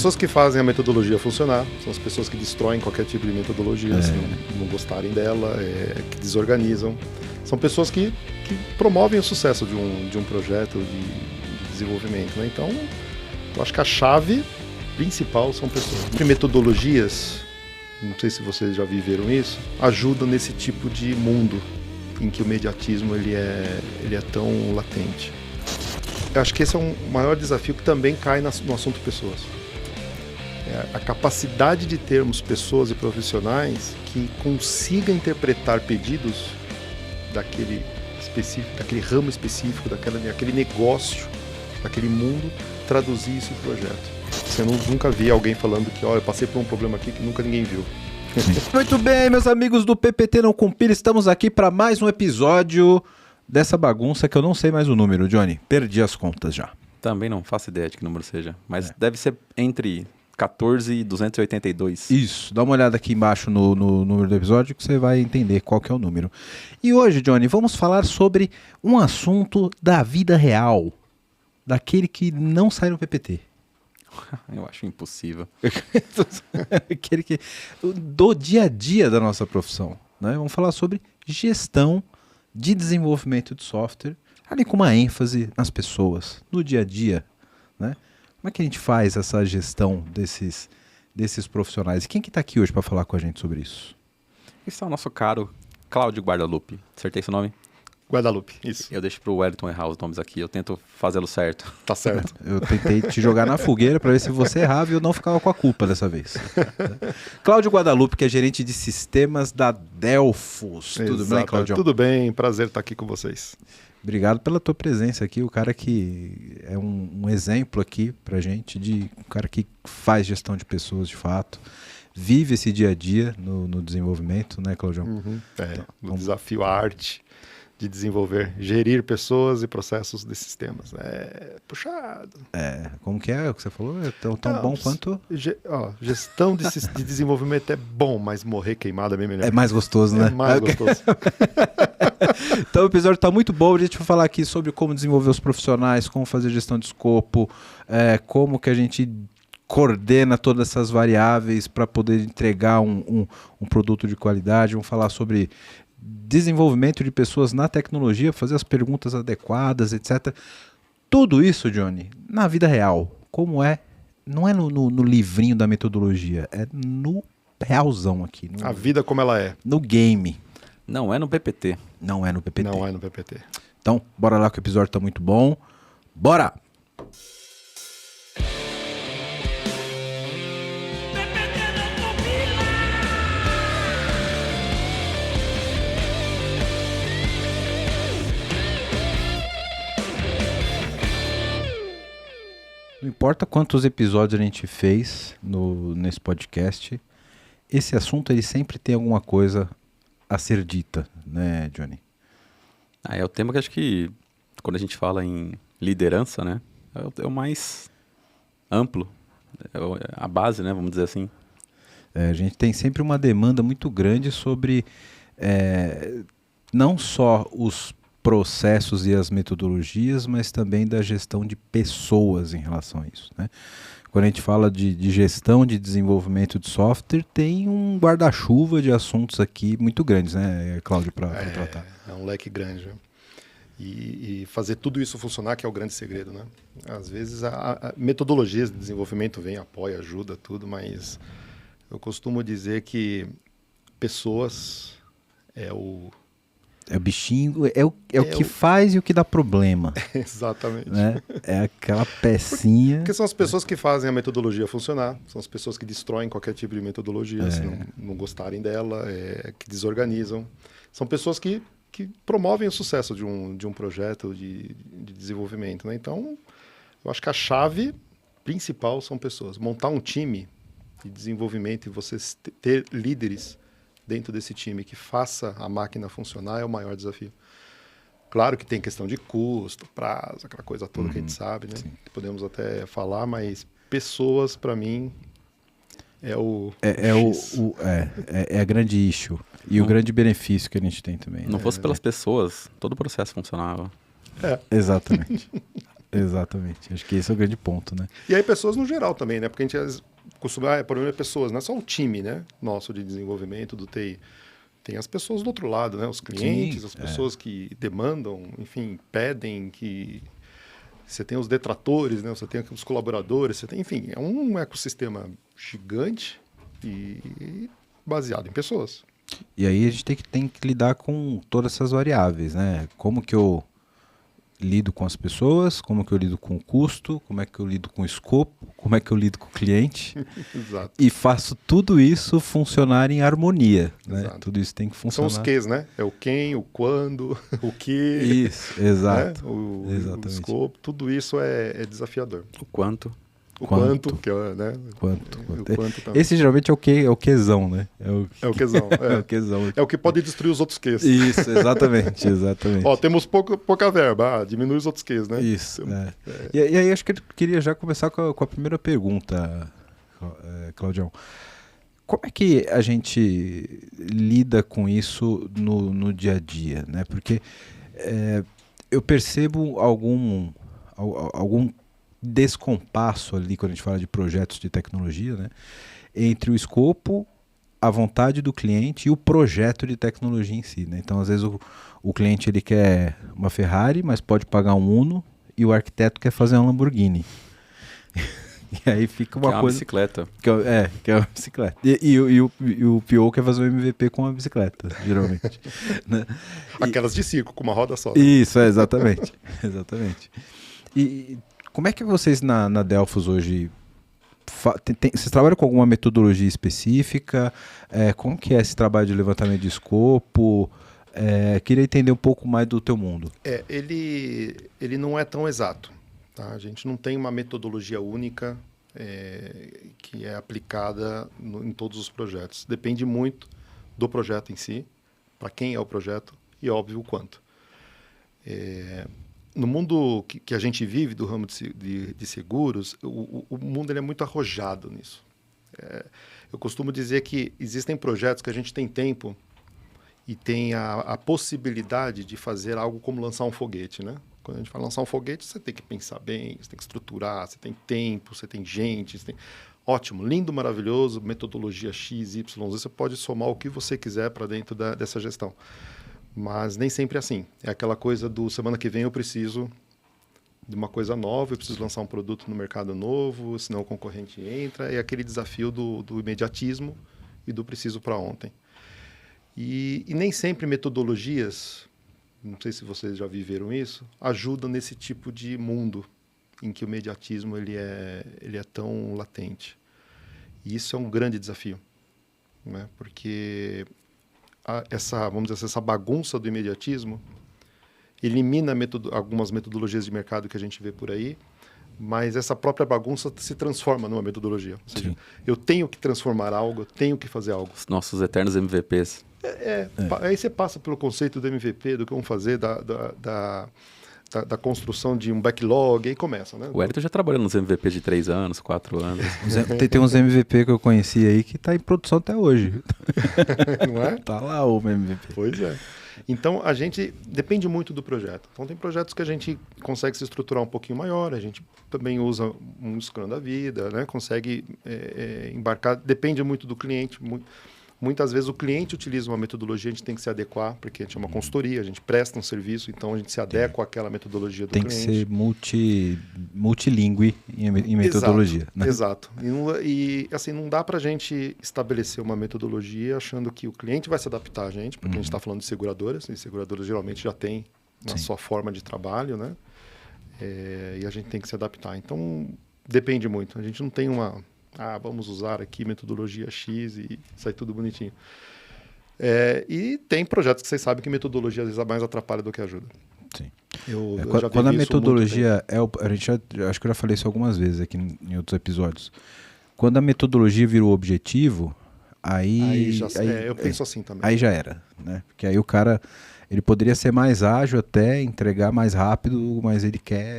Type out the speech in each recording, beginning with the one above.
Pessoas que fazem a metodologia funcionar são as pessoas que destroem qualquer tipo de metodologia, se não gostarem dela, que desorganizam. São pessoas que promovem o sucesso de um projeto de desenvolvimento, né? Então, eu acho que a chave principal são pessoas. Metodologias, não sei se vocês já viveram isso, ajudam nesse tipo de mundo em que o mediatismo ele é tão latente. Eu acho que esse é um maior desafio que também cai no assunto pessoas. A capacidade de termos pessoas e profissionais que consigam interpretar pedidos daquele ramo específico, daquele negócio, daquele mundo, traduzir isso em projeto. Você nunca vi alguém falando que, eu passei por um problema aqui que nunca ninguém viu. Muito bem, meus amigos do PPT Não Compila, estamos aqui para mais um episódio dessa bagunça que eu não sei mais o número, Johnny. Perdi as contas já. Também não faço ideia de que número seja, mas deve ser entre 14 e 282. Isso, dá uma olhada aqui embaixo no número do episódio que você vai entender qual que é o número. E hoje, Johnny, vamos falar sobre um assunto da vida real, daquele que não sai no PPT. Eu acho impossível. Aquele que do dia a dia da nossa profissão, né? Vamos falar sobre gestão de desenvolvimento de software, ali com uma ênfase nas pessoas, no dia a dia, né? Como é que a gente faz essa gestão desses profissionais? E quem que está aqui hoje para falar com a gente sobre isso? Esse é o nosso caro Cláudio Guadalupe. Acertei seu nome? Guadalupe, isso. Eu deixo pro Wellington errar os nomes aqui, eu tento fazê-lo certo. Tá certo. Eu tentei te jogar na fogueira para ver se você errava e eu não ficava com a culpa dessa vez. Cláudio Guadalupe, que é gerente de sistemas da Delphos. Tudo bem, Cláudio? Tudo bem, prazer estar aqui com vocês. Obrigado pela tua presença aqui, o cara que é um exemplo aqui pra gente, de um cara que faz gestão de pessoas de fato, vive esse dia a dia no desenvolvimento, né, Cláudio? No desafio, a arte de desenvolver, gerir pessoas e processos de sistemas. É puxado. Como que é o que você falou? É tão bom quanto... Gestão de desenvolvimento é bom, mas morrer queimado é bem melhor. É mais gostoso, né? É mais gostoso. Então o episódio está muito bom, a gente vai falar aqui sobre como desenvolver os profissionais, como fazer gestão de escopo, como que a gente coordena todas essas variáveis para poder entregar um produto de qualidade. Vamos falar sobre desenvolvimento de pessoas na tecnologia, fazer as perguntas adequadas, etc. Tudo isso, Johnny, na vida real, como é, não é no livrinho da metodologia, é no realzão aqui. A vida como ela é. No game. Não é no PPT. Não é no PPT. Não é no PPT. Então, bora lá que o episódio tá muito bom. Bora! Não importa quantos episódios a gente fez nesse podcast, esse assunto ele sempre tem alguma coisa a ser dita, né, Johnny? É o tema que acho que, quando a gente fala em liderança, né, é o mais amplo, a base, né, vamos dizer assim. A gente tem sempre uma demanda muito grande sobre não só os processos e as metodologias, mas também da gestão de pessoas em relação a isso, né? Quando a gente fala de gestão de desenvolvimento de software, tem um guarda-chuva de assuntos aqui muito grandes, né, Cláudio, para tratar. É um leque grande, né? E fazer tudo isso funcionar que é o grande segredo, né? Às vezes a metodologias de desenvolvimento vem, apoia, ajuda, tudo, mas eu costumo dizer que pessoas é o bichinho, é o que faz e o que dá problema. Exatamente. Né? É aquela pecinha. Porque são as pessoas que fazem a metodologia funcionar, são as pessoas que destroem qualquer tipo de metodologia, se não gostarem dela, que desorganizam. São pessoas que promovem o sucesso de um projeto de desenvolvimento, né? Então, eu acho que a chave principal são pessoas. Montar um time de desenvolvimento e você ter líderes dentro desse time que faça a máquina funcionar é o maior desafio. Claro que tem questão de custo, prazo, aquela coisa toda que a gente sabe, né? Que podemos até falar, mas pessoas, para mim, é a grande issue e o grande benefício que a gente tem também. Não fosse pelas pessoas, todo o processo funcionava. Exatamente. Exatamente. Acho que esse é o grande ponto, né? E aí pessoas no geral também, né? Porque a gente costuma, o problema é pessoas, não é só o time, né? Nosso de desenvolvimento do TI. Tem as pessoas do outro lado, né? Os clientes, as pessoas que demandam, enfim, pedem que... Você tem os detratores, né? Você tem os colaboradores, você tem, enfim, é um ecossistema gigante e baseado em pessoas. E aí a gente tem que lidar com todas essas variáveis, né? Como que eu lido com as pessoas, como que eu lido com o custo, como é que eu lido com o escopo, como é que eu lido com o cliente. Exato. E faço tudo isso funcionar em harmonia, né? Exato. Tudo isso tem que funcionar. São os Qs, né? É o quem, o quando, o que. Isso, exato. Né? O Exatamente. escopo, tudo isso é desafiador. O quanto. O quanto, que é, né? Quanto. O quanto também. Esse geralmente é o quezão, né? É o quezão. É o quezão. É o que pode destruir os outros Qs. Isso, exatamente, exatamente. Ó, temos pouca verba, diminui os outros Qs, né? Isso. E aí acho que eu queria já começar com a primeira pergunta, Claudião. Como é que a gente lida com isso no dia a dia, né? Porque eu percebo algum descompasso ali quando a gente fala de projetos de tecnologia, né? Entre o escopo, a vontade do cliente e o projeto de tecnologia em si, né? Então, às vezes, o cliente ele quer uma Ferrari, mas pode pagar um Uno, e o arquiteto quer fazer uma Lamborghini. E aí fica uma coisa... bicicleta. Que é uma bicicleta. E o PO quer fazer um MVP com uma bicicleta, geralmente. Né? Aquelas de circo, com uma roda só. Né? Isso, exatamente. Exatamente. E como é que vocês na Delphos hoje... Vocês trabalham com alguma metodologia específica? Como que é esse trabalho de levantamento de escopo? Queria entender um pouco mais do teu mundo. Ele não é tão exato. Tá? A gente não tem uma metodologia única que é aplicada em todos os projetos. Depende muito do projeto em si, para quem é o projeto e, óbvio, o quanto. No mundo que a gente vive, do ramo de seguros, o mundo ele é muito arrojado nisso. Eu costumo dizer que existem projetos que a gente tem tempo e tem a possibilidade de fazer algo como lançar um foguete, né? Quando a gente fala lançar um foguete, você tem que pensar bem, você tem que estruturar, você tem tempo, você tem gente. Ótimo, lindo, maravilhoso, metodologia X, Y, Z, você pode somar o que você quiser para dentro dessa gestão. Mas nem sempre é assim. É aquela coisa do semana que vem eu preciso de uma coisa nova, eu preciso lançar um produto no mercado novo, senão o concorrente entra. É aquele desafio do imediatismo e do preciso para ontem. E nem sempre metodologias, não sei se vocês já viveram isso, ajudam nesse tipo de mundo em que o imediatismo ele é tão latente. E isso é um grande desafio, né? Porque vamos dizer, essa bagunça do imediatismo elimina algumas metodologias de mercado que a gente vê por aí, mas essa própria bagunça se transforma numa metodologia. Ou seja, eu tenho que transformar algo, eu tenho que fazer algo. Os nossos eternos MVPs. Aí você passa pelo conceito do MVP, do que vamos fazer, da construção de um backlog, aí começa, né? O Hélito já trabalhou nos MVP de 3 anos, 4 anos. Tem uns MVP que eu conheci aí que está em produção até hoje. Não é? Tá lá o MVP. Pois é. Então, a gente depende muito do projeto. Então, tem projetos que a gente consegue se estruturar um pouquinho maior, a gente também usa um Scrum da vida, né? Consegue embarcar, depende muito do cliente. Muitas vezes o cliente utiliza uma metodologia, a gente tem que se adequar, porque a gente é uma consultoria, a gente presta um serviço, então a gente se adequa àquela metodologia do cliente. Tem que ser multilingüe em metodologia. Exato, né? Exato. E assim, não dá para a gente estabelecer uma metodologia achando que o cliente vai se adaptar a gente, porque a gente está falando de seguradoras, e seguradoras geralmente já têm a sua forma de trabalho, né? E a gente tem que se adaptar. Então, depende muito. A gente não tem vamos usar aqui metodologia X e sai tudo bonitinho. E tem projetos que vocês sabem que metodologia às vezes mais atrapalha do que ajuda. Sim. Eu já quando a vivi isso metodologia acho que eu já falei isso algumas vezes aqui em outros episódios. Quando a metodologia vira o objetivo, eu penso assim também. Aí já era, né? Porque aí o cara ele poderia ser mais ágil até, entregar mais rápido, mas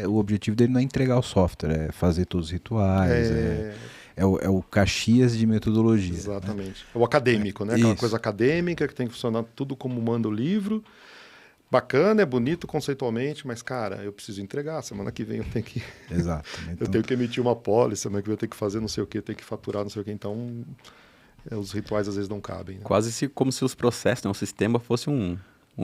o objetivo dele não é entregar o software, é fazer todos os rituais, é o Caxias de metodologia. Exatamente. Né? É o acadêmico, né? Aquela coisa acadêmica que tem que funcionar tudo como manda o livro, bacana, é bonito conceitualmente, mas, cara, eu preciso entregar. Semana que vem eu tenho que... Exato. Então... eu tenho que emitir uma pólice, semana que vem eu tenho que fazer não sei o quê, eu tenho que faturar não sei o quê. Então, os rituais às vezes não cabem. Né? Quase como se os processos, né, o sistema fosse um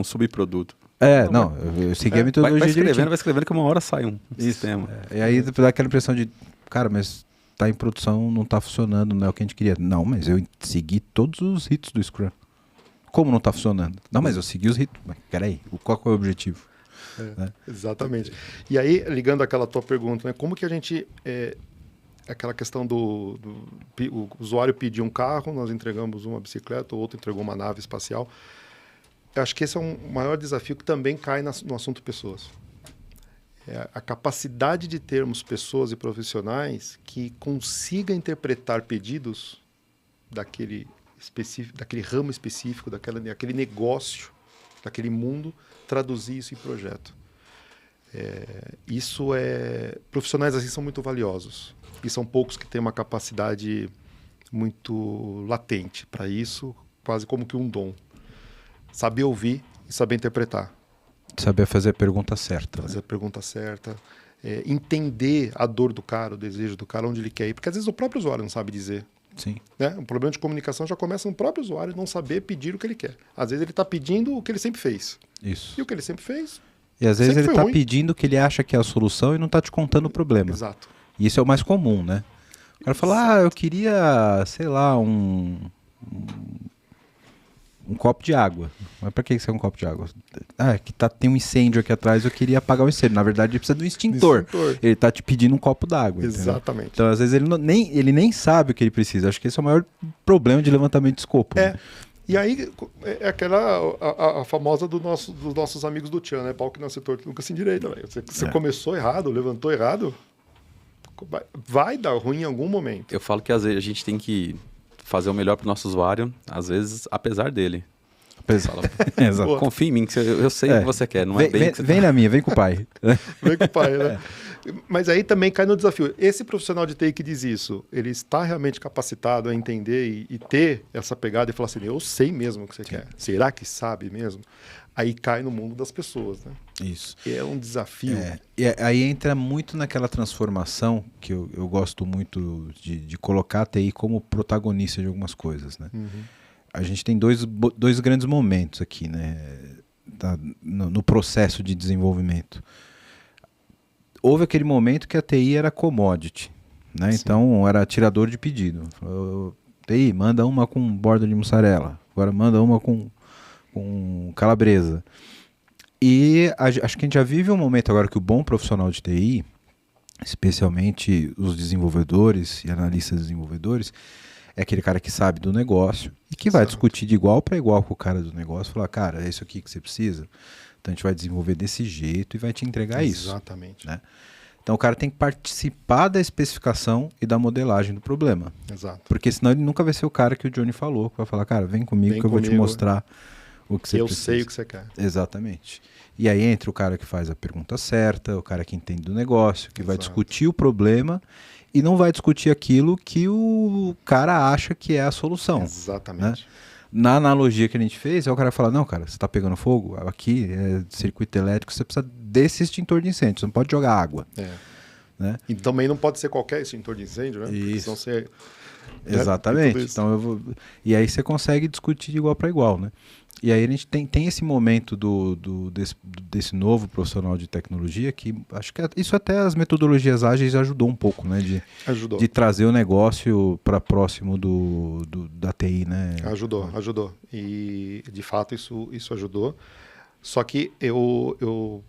subproduto. Eu segui a metodologia vai escrevendo que uma hora sai um sistema. E aí dá aquela impressão de, cara, mas tá em produção, não tá funcionando, não é o que a gente queria. Não, mas eu segui todos os ritos do Scrum. Como não tá funcionando? Não, mas eu segui os ritos. Mas peraí, qual é o objetivo? Né? Exatamente. E aí, ligando àquela tua pergunta, né, como que a gente... aquela questão o usuário pediu um carro, nós entregamos uma bicicleta, o outro entregou uma nave espacial. Eu acho que esse é um maior desafio que também cai no assunto pessoas. A capacidade de termos pessoas e profissionais que consigam interpretar pedidos daquele ramo específico, daquele negócio, daquele mundo, traduzir isso em projeto. Profissionais assim são muito valiosos. E são poucos que têm uma capacidade muito latente para isso, quase como que um dom. Saber ouvir e saber interpretar. Saber fazer a pergunta certa. Fazer a pergunta certa. Entender a dor do cara, o desejo do cara, onde ele quer ir. Porque às vezes o próprio usuário não sabe dizer. Sim. Né? Um problema de comunicação já começa no próprio usuário não saber pedir o que ele quer. Às vezes ele está pedindo o que ele sempre fez. Isso. E o que ele sempre fez... E às vezes ele está ruim. pedindo o que ele acha que é a solução e não está te contando o problema. Exato. E isso é o mais comum, né? O cara fala, eu queria, sei lá, um copo de água. Mas pra que você quer um copo de água? Que tem um incêndio aqui atrás, eu queria apagar o incêndio. Na verdade, ele precisa de um extintor. Ele tá te pedindo um copo d'água. Exatamente. Entendeu? Então, às vezes, ele nem sabe o que ele precisa. Acho que esse é o maior problema de levantamento de escopo. Né? E aí, é a famosa dos nossos amigos do Tchan, né? Pau que não se torto nunca se endireita. Você começou errado, levantou errado, vai dar ruim em algum momento. Eu falo que às vezes a gente tem que fazer o melhor para o nosso usuário, às vezes, apesar dele. Exato. Confia em mim, que eu sei o que você quer. Não é bem vem na minha, vem com o pai. Vem com o pai, né? Mas aí também cai no desafio. Esse profissional de TI que diz isso, ele está realmente capacitado a entender e ter essa pegada e falar assim, eu sei mesmo o que você quer. Será que sabe mesmo? Aí cai no mundo das pessoas, né? Isso. E é um desafio. E aí entra muito naquela transformação que eu gosto muito de colocar a TI como protagonista de algumas coisas, né? Uhum. A gente tem dois grandes momentos aqui, né? No processo de desenvolvimento. Houve aquele momento que a TI era commodity, né? Então era tirador de pedido. TI, manda uma com borda de mussarela, agora manda uma com calabresa. E acho que a gente já vive um momento agora que o bom profissional de TI, especialmente os desenvolvedores e analistas desenvolvedores, é aquele cara que sabe do negócio e que vai discutir de igual para igual com o cara do negócio, falar, cara, é isso aqui que você precisa? Então a gente vai desenvolver desse jeito e vai te entregar isso. Exatamente. Né? Então o cara tem que participar da especificação e da modelagem do problema. Exato. Porque senão ele nunca vai ser o cara que o Johnny falou, que vai falar, cara, vem comigo que eu vou te mostrar o que você precisa. Eu sei o que você quer. Exatamente. E aí entra o cara que faz a pergunta certa, o cara que entende do negócio, que vai discutir o problema e não vai discutir aquilo que o cara acha que é a solução. Exatamente. Né? Na analogia que a gente fez, é o cara falar, não, cara, você está pegando fogo, aqui é circuito elétrico, você precisa desse extintor de incêndio, você não pode jogar água. Né? E também não pode ser qualquer extintor de incêndio, né? Isso. Senão você... Exatamente. Então, e aí você consegue discutir de igual para igual, né? E aí a gente tem esse momento desse novo profissional de tecnologia que acho que isso até as metodologias ágeis ajudou um pouco, né? De trazer o negócio para próximo da TI, né? Ajudou. E de fato isso ajudou. Só que eu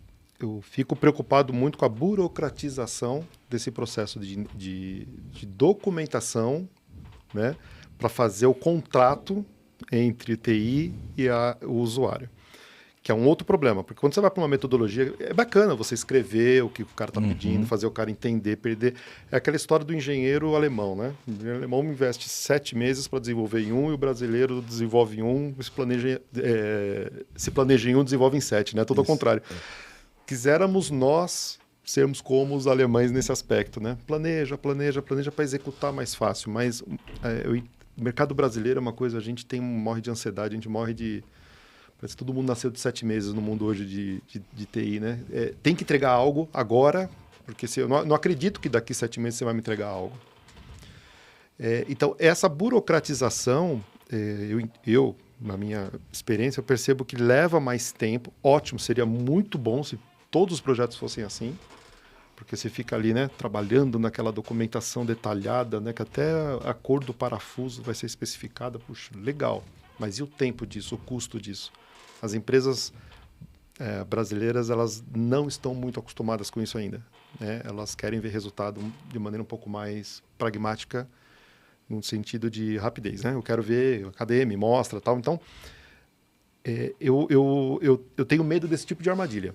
fico preocupado muito com a burocratização desse processo de documentação, né? Para fazer o contrato entre TI e o usuário, que é um outro problema, porque quando você vai para uma metodologia, é bacana você escrever o que o cara está pedindo, fazer o cara entender, perder. É aquela história do engenheiro alemão, né? O engenheiro alemão investe 7 meses para desenvolver em um e o brasileiro desenvolve em um, se planeja em um, desenvolve em 7, né? Tudo ao contrário. Quiséramos nós sermos como os alemães nesse aspecto, né? Planeja para executar mais fácil, mas o mercado brasileiro é uma coisa, a gente morre de ansiedade, a gente morre de Parece que todo mundo nasceu de 7 meses no mundo hoje de TI, né? Tem que entregar algo agora, porque se eu não acredito que daqui 7 meses você vai me entregar algo. Então, essa burocratização, eu, na minha experiência, eu percebo que leva mais tempo. Ótimo, seria muito bom se todos os projetos fossem assim, porque você fica ali, né, trabalhando naquela documentação detalhada, né, que até a cor do parafuso vai ser especificada. Puxa, legal. Mas e o tempo disso, o custo disso? As empresas brasileiras, elas não estão muito acostumadas com isso ainda, né? Elas querem ver resultado de maneira um pouco mais pragmática, no sentido de rapidez, né? Eu quero ver, cadê, me mostra, tal. Então, eu tenho medo desse tipo de armadilha.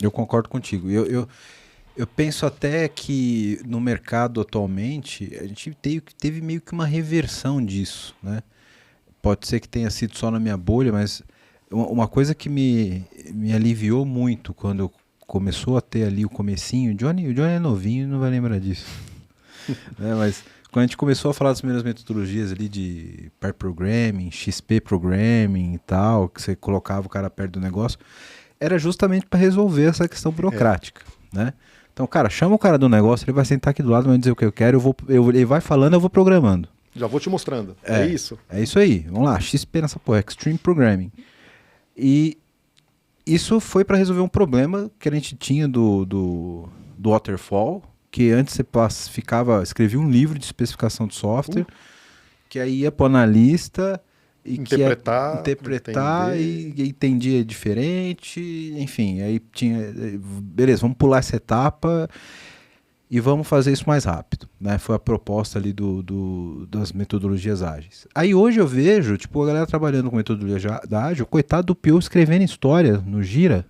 Eu concordo contigo. Eu penso até que no mercado atualmente, a gente teve meio que uma reversão disso, né? Pode ser que tenha sido só na minha bolha, mas uma coisa que me aliviou muito quando começou a ter ali o comecinho, o Johnny é novinho e não vai lembrar disso. Né? Mas quando a gente começou a falar das primeiras metodologias ali de pair programming, XP programming e tal, que você colocava o cara perto do negócio, era justamente para resolver essa questão burocrática, né? Então, cara, chama o cara do negócio, ele vai sentar aqui do lado, vai dizer o que eu quero, ele vai falando, eu vou programando. Já vou te mostrando. É isso. É isso aí. Vamos lá, XP nessa porra, Extreme Programming. E isso foi para resolver um problema que a gente tinha do Waterfall, que antes você escrevia um livro de especificação de software, que aí ia para o analista e interpretar e entendia diferente, enfim, aí tinha, beleza, vamos pular essa etapa e vamos fazer isso mais rápido, né? Foi a proposta ali das metodologias ágeis. Aí hoje eu vejo, tipo, a galera trabalhando com metodologia da ágil, coitado do PO escrevendo história no Gira,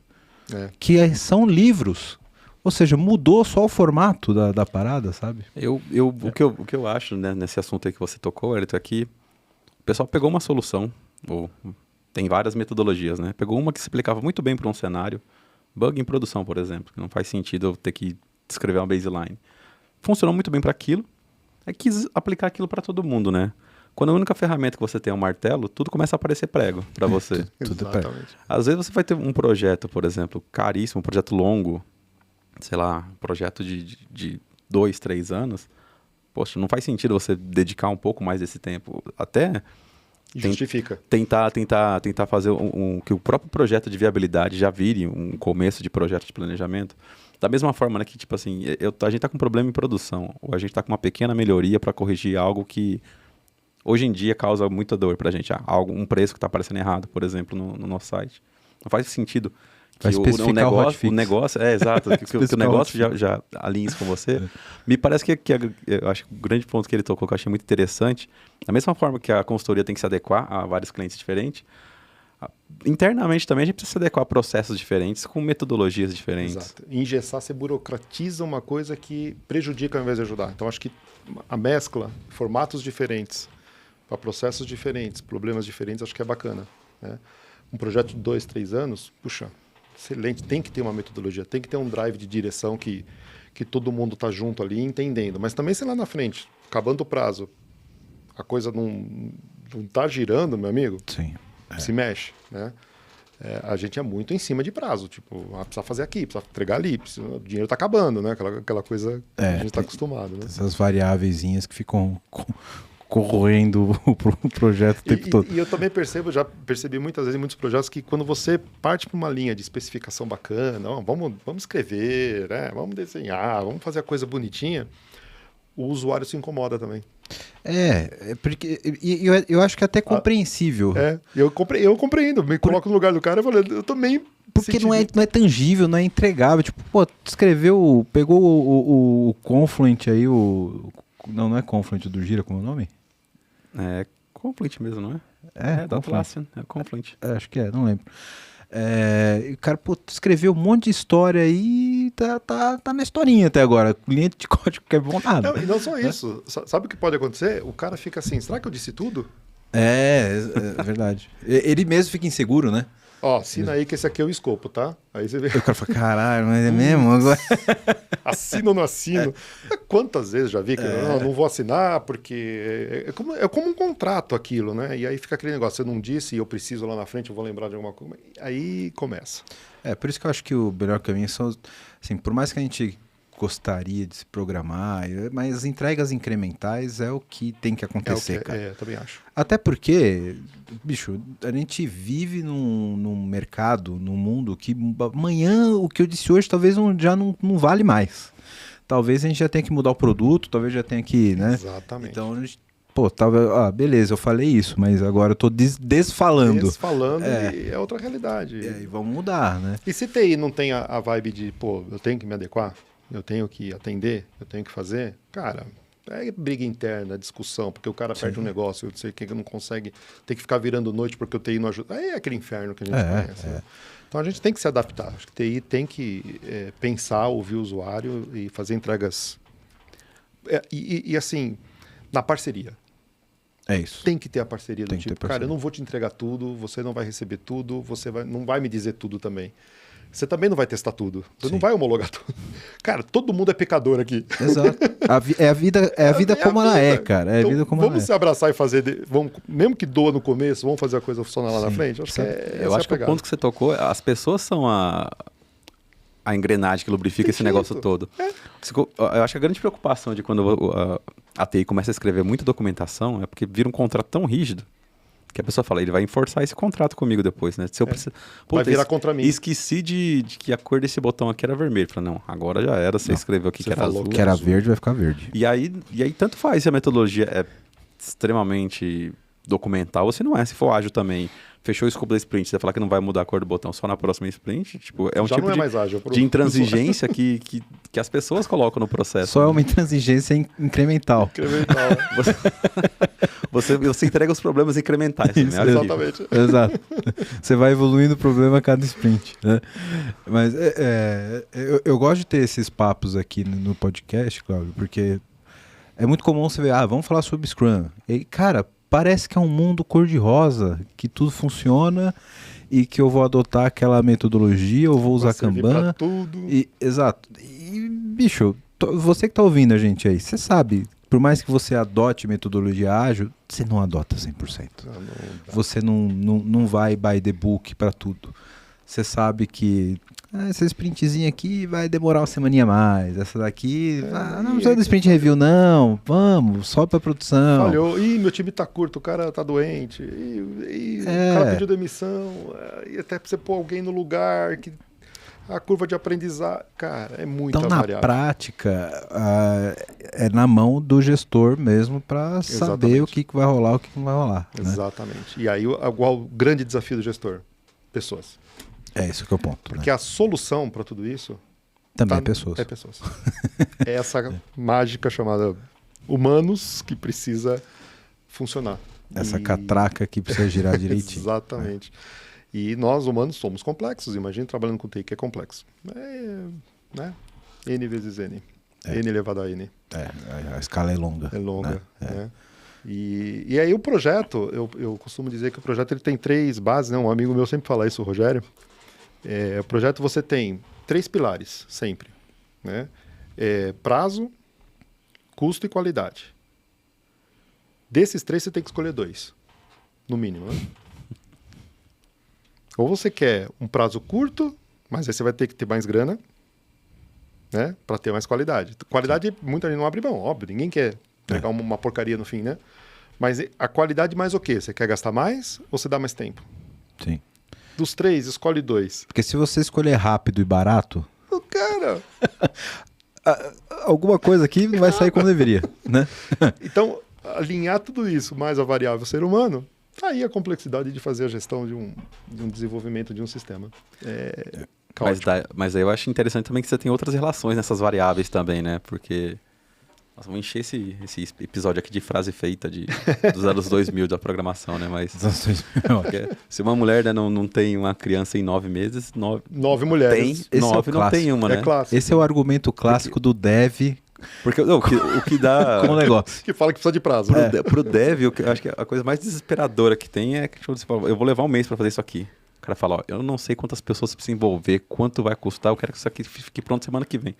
que são livros. Ou seja, mudou só o formato da parada, sabe? O que eu acho, né, nesse assunto aí que você tocou, Elito, é que o pessoal pegou uma solução, tem várias metodologias, né? Pegou uma que se aplicava muito bem para um cenário, bug em produção, por exemplo, que não faz sentido eu ter que descrever uma baseline. Funcionou muito bem para aquilo, quis aplicar aquilo para todo mundo, né? Quando a única ferramenta que você tem é um martelo, tudo começa a aparecer prego para você. Tudo prego. Às vezes você vai ter um projeto, por exemplo, caríssimo, um projeto longo, sei lá, um projeto de 2, 3 anos, poxa, não faz sentido você dedicar um pouco mais desse tempo. Até justifica. Tentar fazer que o próprio projeto de viabilidade já vire um começo de projeto de planejamento. Da mesma forma, né, que tipo assim, a gente está com um problema em produção, ou a gente está com uma pequena melhoria para corrigir algo que hoje em dia causa muita dor para a gente. Um preço que está aparecendo errado, por exemplo, no nosso site. Não faz sentido que o negócio exato, que o negócio já alinhe isso com você. Me parece que eu acho que o grande ponto que ele tocou, que eu achei muito interessante, da mesma forma que a consultoria tem que se adequar a vários clientes diferentes, internamente também a gente precisa se adequar a processos diferentes, com metodologias diferentes. Exato. Engessar, você burocratiza uma coisa que prejudica ao invés de ajudar. Então, acho que a mescla, formatos diferentes, para processos diferentes, problemas diferentes, acho que é bacana, né? Um projeto de 2, 3 anos, puxa, excelente, tem que ter uma metodologia, tem que ter um drive de direção que todo mundo está junto ali entendendo. Mas também, se lá na frente, acabando o prazo, a coisa não está girando, meu amigo, sim, se mexe, né? A gente é muito em cima de prazo, tipo, precisa fazer aqui, precisa entregar ali, o dinheiro está acabando, né? Aquela coisa que a gente está acostumado, né? Essas variáveiszinhas que ficam corroendo o projeto o tempo todo. E eu também já percebi muitas vezes em muitos projetos que quando você parte para uma linha de especificação bacana, vamos escrever, né? Vamos desenhar, vamos fazer a coisa bonitinha, o usuário se incomoda também. Porque eu acho que é até compreensível. Eu compreendo, me coloco no lugar do cara e falo, eu também. Porque não é tangível, não é entregável. Tipo, pô, pegou o Confluent aí, não é Confluent do Gira, como é o nome? É Confluent mesmo, não é? Da Atlassian, é Confluent. Acho que não lembro. O cara, escreveu um monte de história aí e tá na historinha até agora. Cliente de código que é bom nada. Não só isso. Sabe o que pode acontecer? O cara fica assim, será que eu disse tudo? É verdade. Ele mesmo fica inseguro, né? Ó, assina aí que esse aqui é o escopo, tá? Aí você vê. O cara fala, caralho, mas é mesmo? Agora... Assino ou não assino? Quantas vezes já vi que não vou assinar porque é como um contrato aquilo, né? E aí fica aquele negócio, você não disse e eu preciso lá na frente, eu vou lembrar de alguma coisa. Aí começa. Por isso que eu acho que o melhor caminho são, assim, por mais que a gente gostaria de se programar, mas as entregas incrementais é o que tem que acontecer, cara. Também acho. Até porque, bicho, a gente vive num mercado, num mundo que amanhã o que eu disse hoje talvez já não vale mais. Talvez a gente já tenha que mudar o produto, talvez já tenha que, né? Exatamente. Então, beleza, eu falei isso, mas agora eu tô desfalando. Desfalando e é outra realidade. E vamos mudar, né? E se TI não tem a vibe de, pô, eu tenho que me adequar, eu tenho que atender, eu tenho que fazer, cara, é briga interna, discussão, porque o cara perde um negócio, eu não sei o que não consegue, tem que ficar virando noite porque o TI não ajuda. Aí é aquele inferno que a gente conhece. Né? Então a gente tem que se adaptar. Acho que TI tem que pensar, ouvir o usuário e fazer entregas. E assim, na parceria. É isso. Tem que ter a parceria do tipo, cara, eu não vou te entregar tudo, você não vai receber tudo, não vai me dizer tudo também. Você também não vai testar tudo. Você não vai homologar tudo. Cara, todo mundo é pecador aqui. Exato. É a vida como ela é, cara. É a vida como vamos se abraçar e fazer, mesmo que doa no começo, vamos fazer a coisa funcionar lá na frente. Acho que o ponto que você tocou, as pessoas são a engrenagem que lubrifica esse negócio todo. Eu acho que a grande preocupação de quando a TI começa a escrever muita documentação é porque vira um contrato tão rígido que a pessoa fala, ele vai enforçar esse contrato comigo depois, né? Se eu precisar... Vai virar contra mim. Esqueci de que a cor desse botão aqui era vermelho. Falei, não, agora já era, você escreveu aqui que era azul. Que era verde, vai ficar verde. E aí tanto faz se a metodologia é extremamente documental, ou se não é, se for ágil também. Fechou o escopo da sprint, você falar que não vai mudar a cor do botão só na próxima sprint, tipo, é um já tipo de intransigência que as pessoas colocam no processo. Só é uma intransigência incremental. Você entrega os problemas incrementais. Isso, né? Exatamente. Exato. Você vai evoluindo o problema a cada sprint. Né? Mas eu gosto de ter esses papos aqui no podcast, Cláudio, porque é muito comum você ver, vamos falar sobre Scrum. E, cara, parece que é um mundo cor-de-rosa, que tudo funciona e que eu vou adotar aquela metodologia, eu vou usar Kanban. Tudo. Exato. E, bicho, você que tá ouvindo a gente aí, você sabe, por mais que você adote metodologia ágil, você não adota 100%. Você não vai by the book para tudo. Você sabe que essa sprintzinha aqui vai demorar uma semaninha a mais. Essa daqui, não precisa de sprint review não. Vamos, sobe pra produção. Falhou. Ih, meu time tá curto, o cara tá doente. O cara pediu demissão. E até pra você pôr alguém no lugar que... A curva de aprendizado, cara, é muito variável. Então, na prática, é na mão do gestor mesmo para saber o que vai rolar, o que não vai rolar. Exatamente. Né? E aí, o grande desafio do gestor? Pessoas. É isso que é o ponto. Porque a solução para tudo isso... Também é pessoas. É pessoas. É essa mágica chamada humanos que precisa funcionar. Essa catraca que precisa girar direitinho. Exatamente. E nós, humanos, somos complexos. Imagina trabalhando com TI que é complexo. Né? N vezes N. N elevado a N. A escala é longa. É longa. Né? E aí o projeto, eu costumo dizer que o projeto ele tem 3 bases, né? Um amigo meu sempre fala isso, o Rogério. O projeto você tem 3 pilares, sempre. Né? Prazo, custo e qualidade. Desses 3 você tem que escolher 2, no mínimo. Né? Ou você quer um prazo curto, mas aí você vai ter que ter mais grana, né? Para ter mais qualidade. Qualidade, muita gente não abre mão, óbvio. Ninguém quer pegar uma porcaria no fim, né? Mas a qualidade mais o quê? Você quer gastar mais ou você dá mais tempo? Sim. Dos 3, escolhe 2. Porque se você escolher rápido e barato... Cara... alguma coisa aqui não vai sair como deveria, né? Então, alinhar tudo isso, mais a variável ser humano... Tá aí a complexidade de fazer a gestão de um desenvolvimento de um sistema. Mas aí eu acho interessante também que você tem outras relações nessas variáveis também, né? Porque nós vamos encher esse episódio aqui de frase feita dos anos 2000 da programação, né? Mas se uma mulher, né, não tem uma criança em 9 meses... 9 mulheres. Tem 9, não tem uma, né? Esse é o argumento clássico do dev... Porque o que dá... Como negócio. Que fala que precisa de prazo. Pro dev, eu acho que a coisa mais desesperadora que tem é que eu vou levar um mês para fazer isso aqui. cara fala, ó, eu não sei quantas pessoas você precisa envolver, quanto vai custar, eu quero que isso aqui fique pronto semana que vem.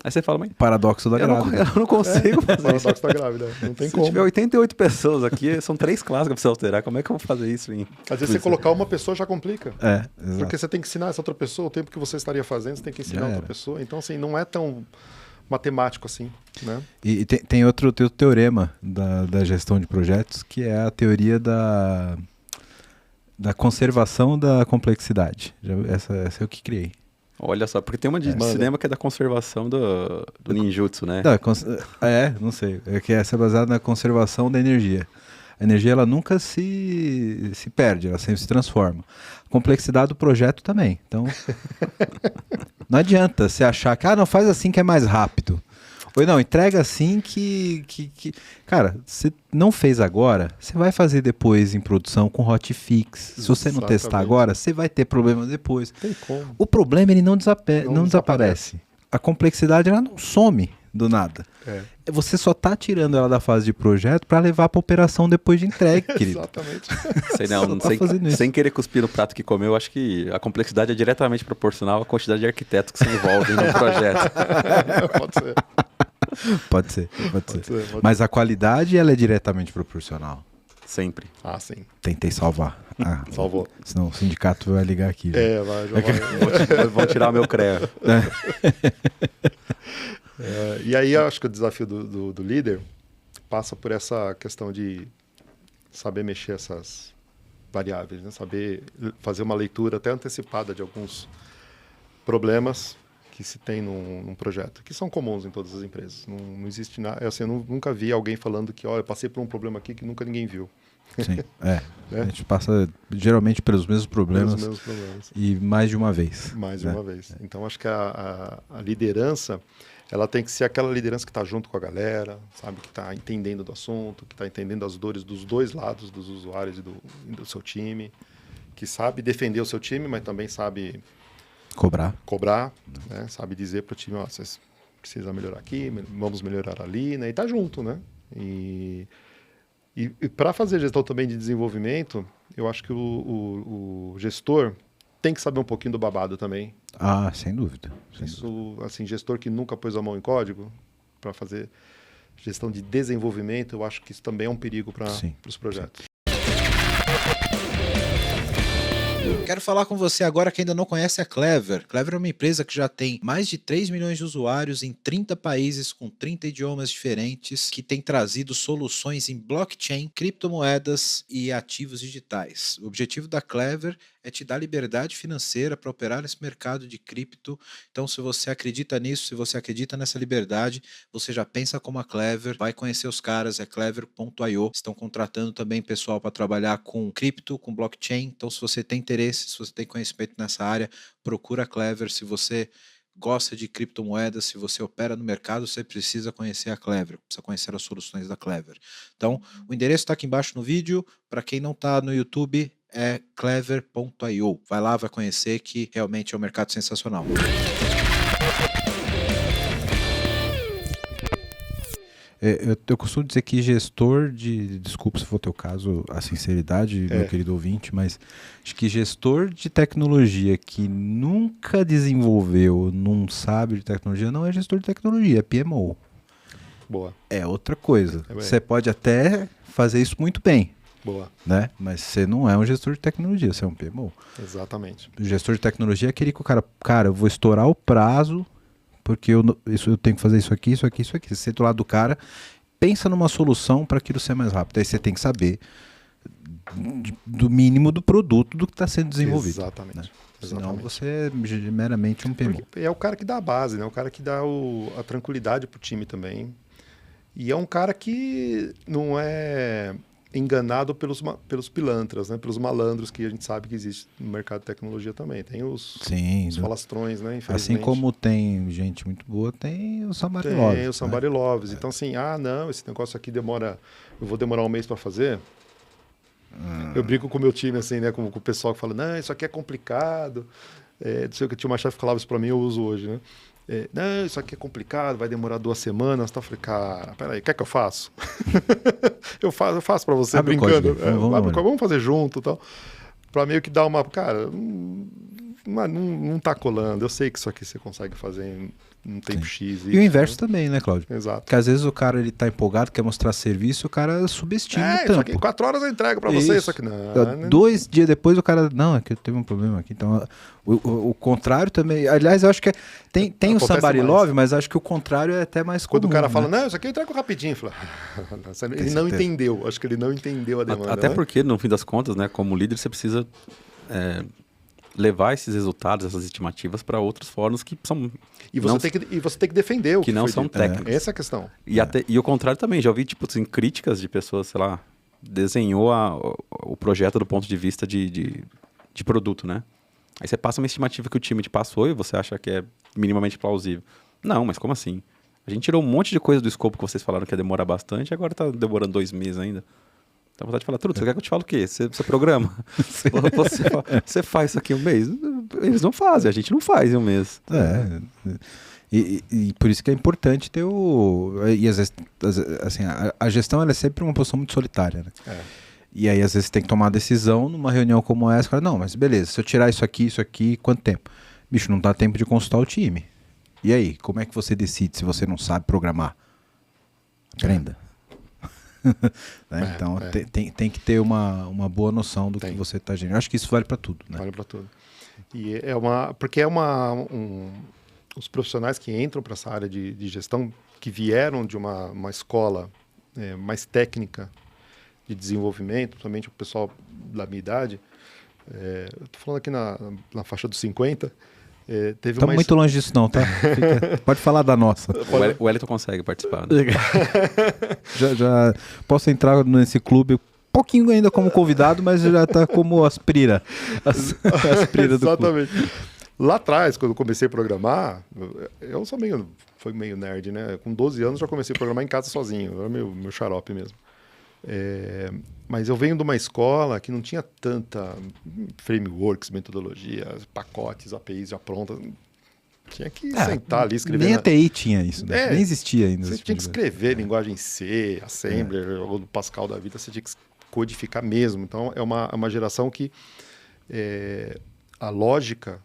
Aí você fala, mas... Paradoxo da grávida. Eu não consigo fazer Paradoxo da grávida. Não tem Se como. tiver 88 pessoas aqui, são 3 classes que eu preciso alterar. Como é que eu vou fazer isso? Às vezes você colocar uma pessoa já complica. Exato. Porque você tem que ensinar essa outra pessoa, o tempo que você estaria fazendo, você tem que ensinar outra pessoa. Então, assim, não é tão matemático assim, né? E tem outro teorema da gestão de projetos, que é a teoria da conservação da complexidade. Essa eu que criei. Olha só, porque tem uma de cinema que é da conservação do ninjutsu, né? Não sei. É que essa é baseada na conservação da energia. A energia, ela nunca se perde, ela sempre se transforma. A complexidade do projeto também. Então, não adianta você achar que, não, faz assim que é mais rápido. Ou não, entrega assim que... Cara, você não fez agora, você vai fazer depois em produção com hotfix. Se você não testar agora, você vai ter problemas depois. Tem como. O problema, ele não desaparece. A complexidade, ela não some do nada. Você só está tirando ela da fase de projeto para levar para operação depois de entregue, querido. Exatamente. Sem querer cuspir no prato que comeu, acho que a complexidade é diretamente proporcional à quantidade de arquitetos que se envolvem no projeto. Pode ser. Mas a qualidade, ela é diretamente proporcional. Sempre. Sim. Tentei salvar. Salvou. Senão o sindicato vai ligar aqui. Vão tirar o meu CREA. E aí eu acho que o desafio do líder passa por essa questão de saber mexer essas variáveis, né? Saber fazer uma leitura até antecipada de alguns problemas que se tem num projeto, que são comuns em todas as empresas. Não existe nada. Assim, eu nunca vi alguém falando que, eu passei por um problema aqui que nunca ninguém viu. Sim, A gente passa geralmente pelos mesmos problemas. E mais de uma vez. Mais de uma vez. Então, acho que a liderança, ela tem que ser aquela liderança que está junto com a galera, sabe? Que está entendendo do assunto, que está entendendo as dores dos dois lados, dos usuários e do seu time, que sabe defender o seu time, mas também sabe... Cobrar, né? Sabe dizer para o time, vocês precisam melhorar aqui, vamos melhorar ali, né? E tá junto, né? E para fazer gestão também de desenvolvimento, eu acho que o gestor tem que saber um pouquinho do babado também. Sem dúvida. Assim, gestor que nunca pôs a mão em código, para fazer gestão de desenvolvimento, eu acho que isso também é um perigo para os projetos. Quero falar com você agora que ainda não conhece a Clever. Clever é uma empresa que já tem mais de 3 milhões de usuários em 30 países com 30 idiomas diferentes, que tem trazido soluções em blockchain, criptomoedas e ativos digitais. O objetivo da Clever é te dar liberdade financeira para operar nesse mercado de cripto. Então, se você acredita nisso, se você acredita nessa liberdade, você já pensa como a Clever, vai conhecer os caras, é clever.io. Estão contratando também pessoal para trabalhar com cripto, com blockchain. Então, se você tem interesse, se você tem conhecimento nessa área, procura a Clever. Se você gosta de criptomoedas, se você opera no mercado, você precisa conhecer a Clever, precisa conhecer as soluções da Clever. Então, o endereço está aqui embaixo no vídeo. Para quem não está no YouTube, é clever.io. Vai lá, vai conhecer, que realmente é um mercado sensacional. Eu costumo dizer que gestor desculpa se for o teu caso, a sinceridade, meu querido ouvinte, mas acho que gestor de tecnologia que nunca desenvolveu, não sabe de tecnologia, não é gestor de tecnologia, é PMO. Boa. É outra coisa. Você pode até fazer isso muito bem. Boa. Né? Mas você não é um gestor de tecnologia, você é um PMO. Exatamente. O gestor de tecnologia é aquele que o cara, eu vou estourar o prazo, porque eu tenho que fazer isso aqui. Você senta do lado do cara, pensa numa solução para aquilo ser mais rápido. Aí você tem que saber do mínimo do produto do que está sendo desenvolvido. Exatamente. Né? Exatamente. Senão você é meramente um PMO. Porque é o cara que dá a base, né? O cara que dá a tranquilidade para o time também. E é um cara que não é enganado pelos pilantras, né? Pelos malandros que a gente sabe que existe no mercado de tecnologia também. Tem os falastrões, né? Infelizmente. Assim como tem gente muito boa, tem o somebody loves. Tem o somebody loves. Então, assim, não, esse negócio aqui eu vou demorar um mês para fazer. Eu brinco com o meu time, assim, né? Com o pessoal que fala, não, isso aqui é complicado. Não sei o que, tinha uma chefe que falava isso para mim, eu uso hoje, né? Não, isso aqui é complicado, vai demorar 2 semanas. Tá? Eu falei, cara, peraí, quer que eu faço? eu faço para você, Abre brincando. Vamos fazer junto e tal. Pra meio que dar uma... Cara, não tá colando. Eu sei que isso aqui você consegue fazer em um tempo X. E o inverso também, né, Cláudio? Exato. Porque às vezes o cara ele tá empolgado, quer mostrar serviço, o cara subestima o Isso tempo. aqui, 4 horas eu entrego pra você, isso aqui não. 2 dias depois o cara, não, é que eu teve um problema aqui. Então, o contrário também. Aliás, eu acho que tem o Somebody Love, mas acho que o contrário é até mais comum. Quando o cara né? fala, não, isso aqui eu entrego rapidinho. Fala, ele não entendeu. Acho que ele não entendeu a demanda. Até porque, no fim das contas, né, como líder, você precisa levar esses resultados, essas estimativas para outros fóruns que são... E você tem que defender o que não foi são dito. técnicos. Essa é a questão. E o contrário também. Já ouvi tipo, assim, críticas de pessoas, sei lá, desenhou o projeto do ponto de vista de produto, né? Aí você passa uma estimativa que o time te passou e você acha que é minimamente plausível. Não, mas como assim? A gente tirou um monte de coisa do escopo que vocês falaram que ia demorar bastante e agora tá demorando 2 meses ainda. Dá vontade de falar, Truto, você quer que eu te fale o quê? Você programa? Você faz isso aqui um mês? Eles não fazem, a gente não faz em um mês. E por isso que é importante ter E às vezes, assim, a gestão ela é sempre uma posição muito solitária, né? E aí às vezes você tem que tomar uma decisão numa reunião como essa, cara, não, mas beleza, se eu tirar isso aqui, quanto tempo? Bicho, não dá tempo de consultar o time. E aí, como é que você decide se você não sabe programar? Aprenda. Né? Então tem que ter uma boa noção do que você está gerando. Eu acho que isso vale para tudo, né? Vale para tudo. E porque os profissionais que entram para essa área de gestão, que vieram de uma escola mais técnica de desenvolvimento, principalmente o pessoal da minha idade, eu tô falando aqui na faixa dos 50, Estamos muito longe disso não, tá? Pode falar da nossa. O Wellington consegue participar. Né? já posso entrar nesse clube pouquinho ainda como convidado, mas já está como aspira. Aspira do Exatamente. Clube. Lá atrás, quando eu comecei a programar, eu fui meio nerd, né? Com 12 anos já comecei a programar em casa sozinho. Era meu xarope mesmo. Mas eu venho de uma escola que não tinha tanta frameworks, metodologias, pacotes, APIs já prontas. Tinha que sentar ali, escrever. Nem a TI tinha isso, né? Nem existia ainda. Você tinha que escrever linguagem C, Assembler, ou do Pascal da vida, você tinha que codificar mesmo. Então, é uma geração que a lógica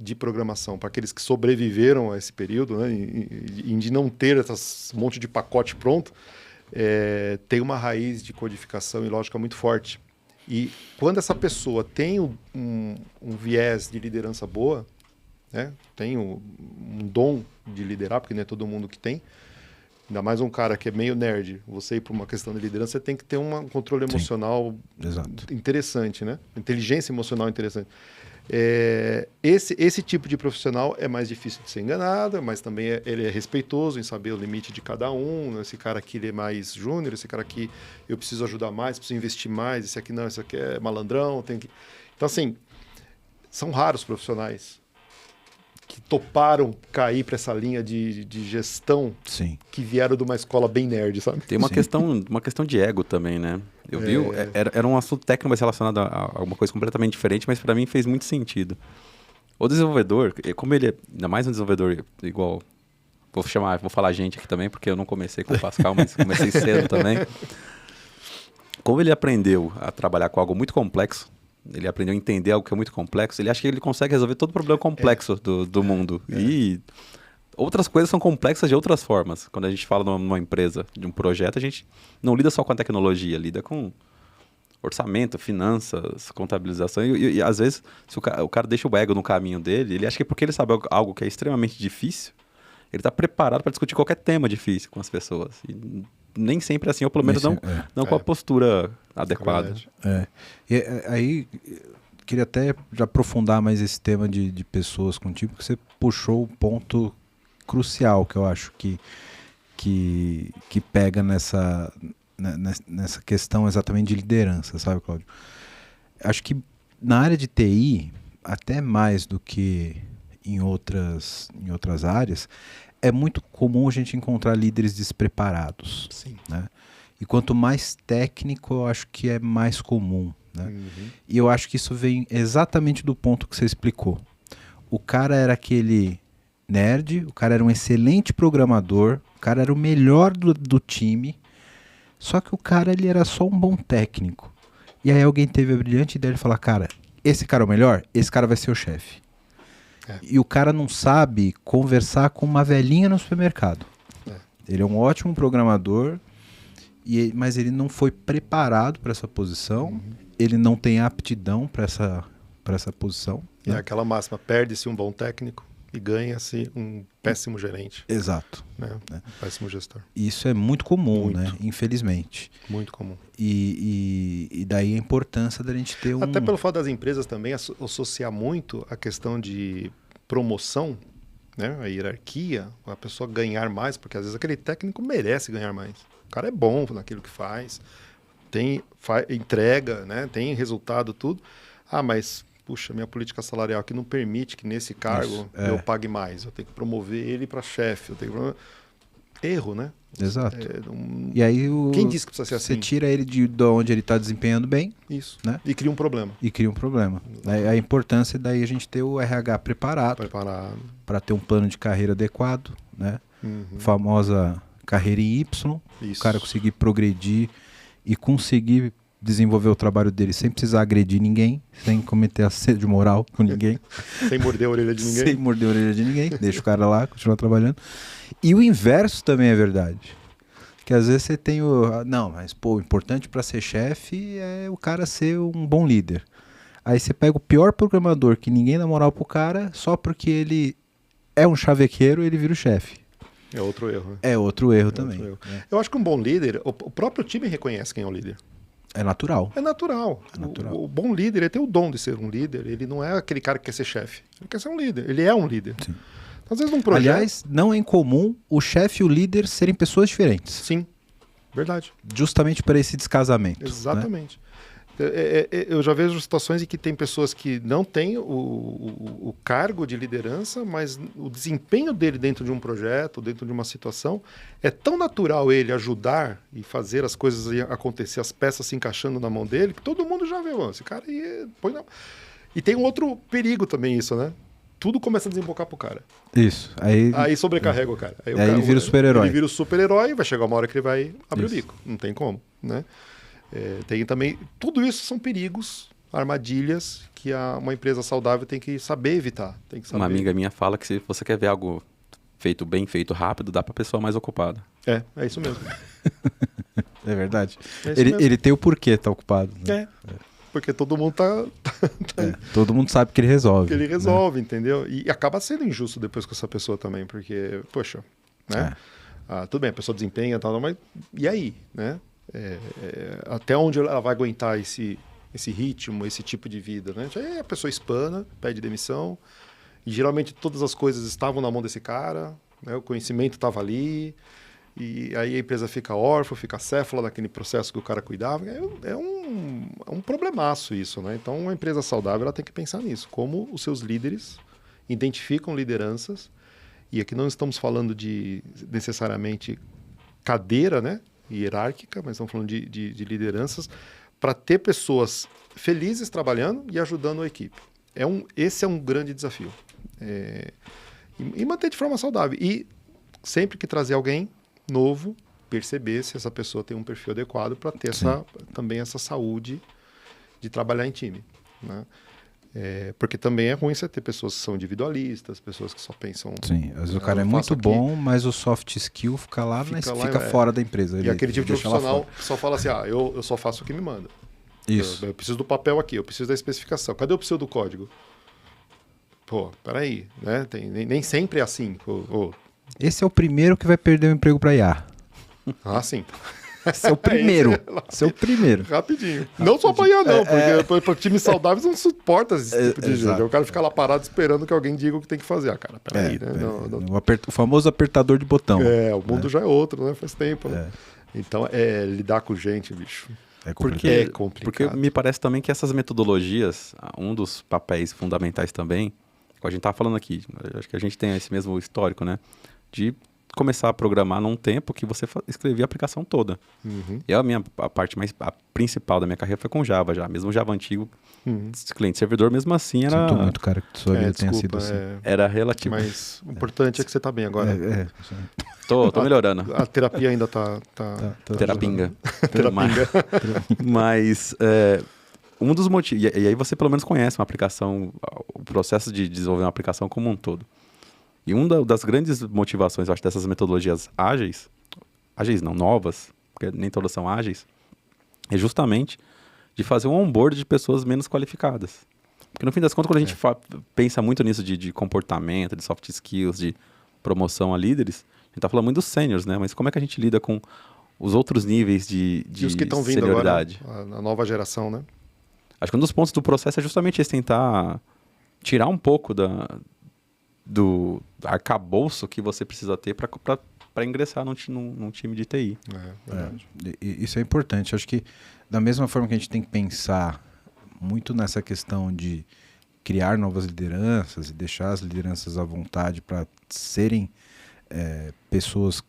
de programação, para aqueles que sobreviveram a esse período, né, e de não ter esse monte de pacote pronto, tem uma raiz de codificação e lógica muito forte. E quando essa pessoa tem um viés de liderança boa, né, tem um dom de liderar, porque não é todo mundo que tem, ainda mais um cara que é meio nerd, você ir para uma questão de liderança, você tem que ter um controle emocional interessante, né? Inteligência emocional interessante. Esse tipo de profissional é mais difícil de ser enganado, mas também ele é respeitoso em saber o limite de cada um. Esse cara aqui ele é mais júnior, esse cara aqui eu preciso ajudar mais, preciso investir mais, esse aqui não, esse aqui é malandrão. Então, assim, são raros profissionais que toparam cair para essa linha de gestão. Sim. Que vieram de uma escola bem nerd, sabe? Tem uma questão de ego também, né? Eu vi, era um assunto técnico, mas relacionado a alguma coisa completamente diferente, mas para mim fez muito sentido. O desenvolvedor, como ele é, ainda mais um desenvolvedor igual, vou falar gente aqui também, porque eu não comecei com o Pascal, mas comecei cedo também. Como ele aprendeu a trabalhar com algo muito complexo, ele aprendeu a entender algo que é muito complexo, ele acha que ele consegue resolver todo o problema complexo do mundo. E outras coisas são complexas de outras formas. Quando a gente fala numa empresa, de um projeto, a gente não lida só com a tecnologia, lida com orçamento, finanças, contabilização. E às vezes, se o cara deixa o ego no caminho dele, ele acha que porque ele sabe algo que é extremamente difícil, ele está preparado para discutir qualquer tema difícil com as pessoas. E nem sempre é assim, ou pelo menos não com a postura adequada. E aí, queria até já aprofundar mais esse tema de pessoas contigo, porque você puxou o ponto crucial que eu acho que pega nessa questão exatamente de liderança, sabe, Cláudio? Acho que na área de TI, até mais do que em outras áreas, é muito comum a gente encontrar líderes despreparados. Sim. Né? E quanto mais técnico, eu acho que é mais comum. Né? Uhum. E eu acho que isso vem exatamente do ponto que você explicou. O cara era aquele nerd, o cara era um excelente programador, o cara era o melhor do time, só que o cara ele era só um bom técnico. E aí alguém teve a brilhante ideia de falar, cara, esse cara é o melhor? Esse cara vai ser o chefe. E o cara não sabe conversar com uma velhinha no supermercado. Ele é um ótimo programador, mas ele não foi preparado para essa posição, ele não tem aptidão para essa posição. É aquela máxima, perde-se um bom técnico e ganha-se um péssimo gerente. Exato. Né? Um péssimo gestor. Isso é muito comum, né? Infelizmente. Muito comum. E daí a importância da gente ter Até pelo fato das empresas também associar muito a questão de promoção, né? A hierarquia, a pessoa ganhar mais, porque às vezes aquele técnico merece ganhar mais. O cara é bom naquilo que faz, entrega, né? Tem resultado, tudo. Mas, puxa, minha política salarial aqui não permite que nesse cargo eu pague mais. Eu tenho que promover ele para chefe. Erro, né? Exato. E aí quem disse que precisa ser assim? Você tira ele de onde ele está desempenhando bem. Isso. Né? E cria um problema. A importância daí a gente ter o RH preparado. Para ter um plano de carreira adequado, né? Famosa carreira em Y. Isso. O cara conseguir progredir e conseguir desenvolver o trabalho dele sem precisar agredir ninguém, sem cometer assédio moral com ninguém. Sem morder a orelha de ninguém. Sem morder a orelha de ninguém. Deixa o cara lá, continua trabalhando. E o inverso também é verdade. Que às vezes você tem o importante para ser chefe é o cara ser um bom líder. Aí você pega o pior programador que ninguém dá moral pro cara, só porque ele é um chavequeiro, ele vira o chefe. É outro erro. Né? É outro erro também. Outro erro. Eu acho que um bom líder, o próprio time reconhece quem é o líder. É natural. É natural. O bom líder, ele tem o dom de ser um líder. Ele não é aquele cara que quer ser chefe. Ele quer ser um líder. Ele é um líder. Sim. Às vezes num projeto... Aliás, não é incomum o chefe e o líder serem pessoas diferentes. Sim, verdade. Justamente para esse descasamento. Exatamente. Né? Eu já vejo situações em que tem pessoas que não têm o cargo de liderança, mas o desempenho dele dentro de um projeto, dentro de uma situação, é tão natural ele ajudar e fazer as coisas acontecer, as peças se encaixando na mão dele, que todo mundo já vê, esse cara aí põe na... E tem um outro perigo também isso, né? Tudo começa a desembocar pro cara. Isso. Aí sobrecarrega o cara. Aí ele vira o super-herói. Ele vira o super-herói e vai chegar uma hora que ele vai abrir o bico. Não tem como, né? Tem também... Tudo isso são perigos, armadilhas que uma empresa saudável tem que saber evitar. Tem que saber. Uma amiga minha fala que se você quer ver algo feito bem, feito rápido, dá pra pessoa mais ocupada. É isso mesmo. É verdade. É isso mesmo. Ele tem o porquê tá ocupado. Né? Porque todo mundo todo mundo sabe que ele resolve. Que ele resolve, né? Entendeu? E acaba sendo injusto depois com essa pessoa também, porque, poxa, né? Tudo bem, a pessoa desempenha e tal, mas e aí, né? Até onde ela vai aguentar esse ritmo, esse tipo de vida, né? Aí a pessoa espana, pede demissão, e geralmente todas as coisas estavam na mão desse cara, né? O conhecimento estava ali, e aí a empresa fica órfã, fica céfala naquele processo que o cara cuidava. É um problemaço isso, né? Então, uma empresa saudável ela tem que pensar nisso, como os seus líderes identificam lideranças, e aqui não estamos falando de necessariamente cadeira, né? Hierárquica, mas estamos falando de lideranças para ter pessoas felizes trabalhando e ajudando a equipe. Esse é um grande desafio. E manter de forma saudável. E sempre que trazer alguém novo, perceber se essa pessoa tem um perfil adequado para ter também essa saúde de trabalhar em time. Né? Porque também é ruim você ter pessoas que são individualistas, pessoas que só pensam... Sim, às vezes o cara é muito bom, mas o soft skill fica lá, fica fora da empresa. E aquele tipo de profissional que só fala assim, eu só faço o que me manda. Isso. Eu preciso do papel aqui, eu preciso da especificação. Cadê o pseudo código? Pô, peraí, né? Nem sempre é assim. Esse é o primeiro que vai perder o emprego para IA. Sim. Esse é o primeiro. Esse é o primeiro. Rapidinho. Não só para IA, não, porque para times saudáveis não suporta esse tipo de gente. O cara fica lá parado esperando que alguém diga o que tem que fazer. Cara, peraí, né? O famoso apertador de botão. O mundo já é outro, né? Faz tempo, né? Então, lidar com gente, bicho. É complicado. É complicado. Porque me parece também que essas metodologias, um dos papéis fundamentais também, como a gente estava falando aqui, acho que a gente tem esse mesmo histórico, né? De começar a programar num tempo que você escrevia a aplicação toda. E a parte a principal da minha carreira foi com Java já. Mesmo Java antigo, cliente-servidor, mesmo assim era... Sinto muito, cara, que sua vida tenha sido assim. Era relativo. Mas o importante é que você tá bem agora. Tô melhorando. A terapia ainda tá Terapinga. Terapinga. Mas um dos motivos... E aí você pelo menos conhece uma aplicação, o processo de desenvolver uma aplicação como um todo. E uma das grandes motivações, eu acho, dessas metodologias ágeis não, novas, porque nem todas são ágeis, é justamente de fazer um onboard de pessoas menos qualificadas. Porque no fim das contas, quando a gente pensa muito nisso de comportamento, de soft skills, de promoção a líderes, a gente tá falando muito dos seniors, né? Mas como é que a gente lida com os outros níveis de E os que estão vindo senioridade? agora, a nova geração, né? Acho que um dos pontos do processo é justamente esse, tentar tirar um pouco do arcabouço que você precisa ter para ingressar num time de TI. Verdade. Isso é importante. Acho que da mesma forma que a gente tem que pensar muito nessa questão de criar novas lideranças e deixar as lideranças à vontade para serem pessoas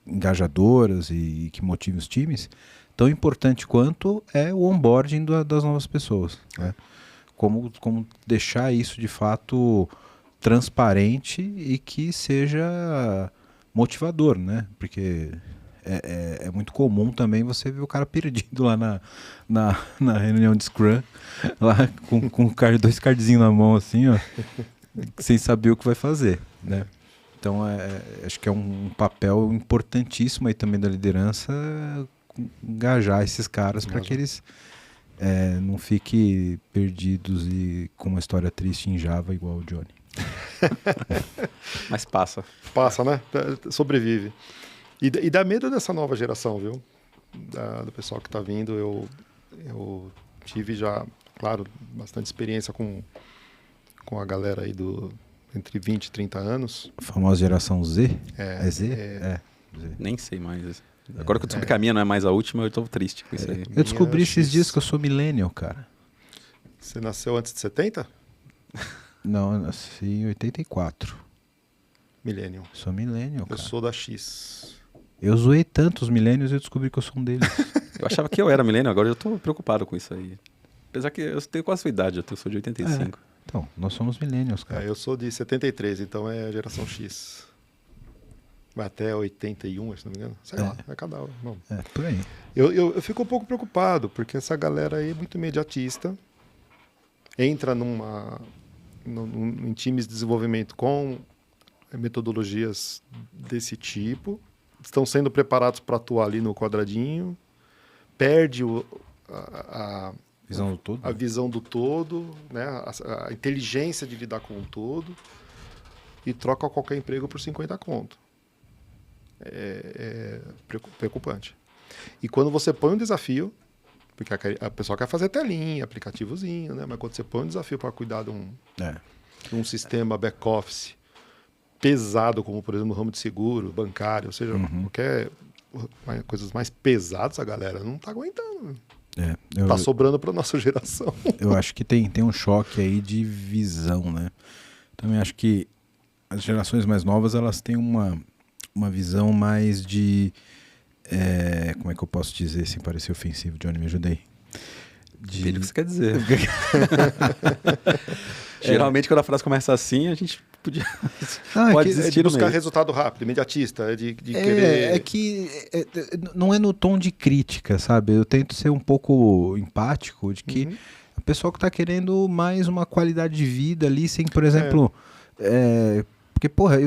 engajadoras e que motivem os times, tão importante quanto é o onboarding das novas pessoas. Né? Como deixar isso de fato transparente e que seja motivador, né? Porque é muito comum também você ver o cara perdido lá na reunião de Scrum, lá com 2 cardzinhos na mão assim, ó, sem saber o que vai fazer, né? Então acho que é um papel importantíssimo aí também da liderança engajar esses caras para que eles não fiquem perdidos e com uma história triste em Java igual o Johnny. Mas passa. Passa, né? Sobrevive. E dá medo dessa nova geração, viu? Do pessoal que está vindo. Eu tive já, claro, bastante experiência com a galera aí entre 20 e 30 anos. A famosa geração Z? É Z? Z. Nem sei mais. Agora que eu descobri que a minha não é mais a última, eu estou triste com isso aí. Eu descobri esses dias que eu sou millennial, cara. Você nasceu antes de 70? Não, eu nasci em 84. Millennium. Sou millennial, Eu cara. sou da X. Eu zoei tanto os millennials e eu descobri que eu sou um deles. Eu achava que eu era milênio, agora eu tô preocupado com isso aí. Apesar que eu tenho quase a sua idade, eu sou de 85. Então, nós somos millennials, cara. Eu sou de 73, então é a geração X. Vai até 81, se não me engano. Sei lá, é cada um. Não. Por aí. Eu fico um pouco preocupado, porque essa galera aí é muito imediatista. Entra em times de desenvolvimento com metodologias desse tipo. Estão sendo preparados para atuar ali no quadradinho. Perde a Visão do todo. a visão do todo, né? A inteligência de lidar com o todo, e troca qualquer emprego por 50 conto. É preocupante. E quando você põe um desafio, porque a pessoa quer fazer telinha, aplicativozinho, né? Mas quando você põe um desafio para cuidar de um sistema back-office pesado, como por exemplo no ramo de seguro, bancário, ou seja, qualquer coisas mais pesadas, a galera não está aguentando. Tá sobrando para nossa geração. Eu acho que tem um choque aí de visão, né? Também acho que as gerações mais novas, elas têm uma visão mais de... como é que eu posso dizer sem parecer ofensivo, Johnny? Me ajudei. Depende do que você quer dizer. Geralmente, quando a frase começa assim, a gente pode desistir de buscar no meio. resultado rápido, imediatista, de querer... É que não é no tom de crítica, sabe? Eu tento ser um pouco empático de que o pessoal que está querendo mais uma qualidade de vida ali, sem, por exemplo... porque, porra,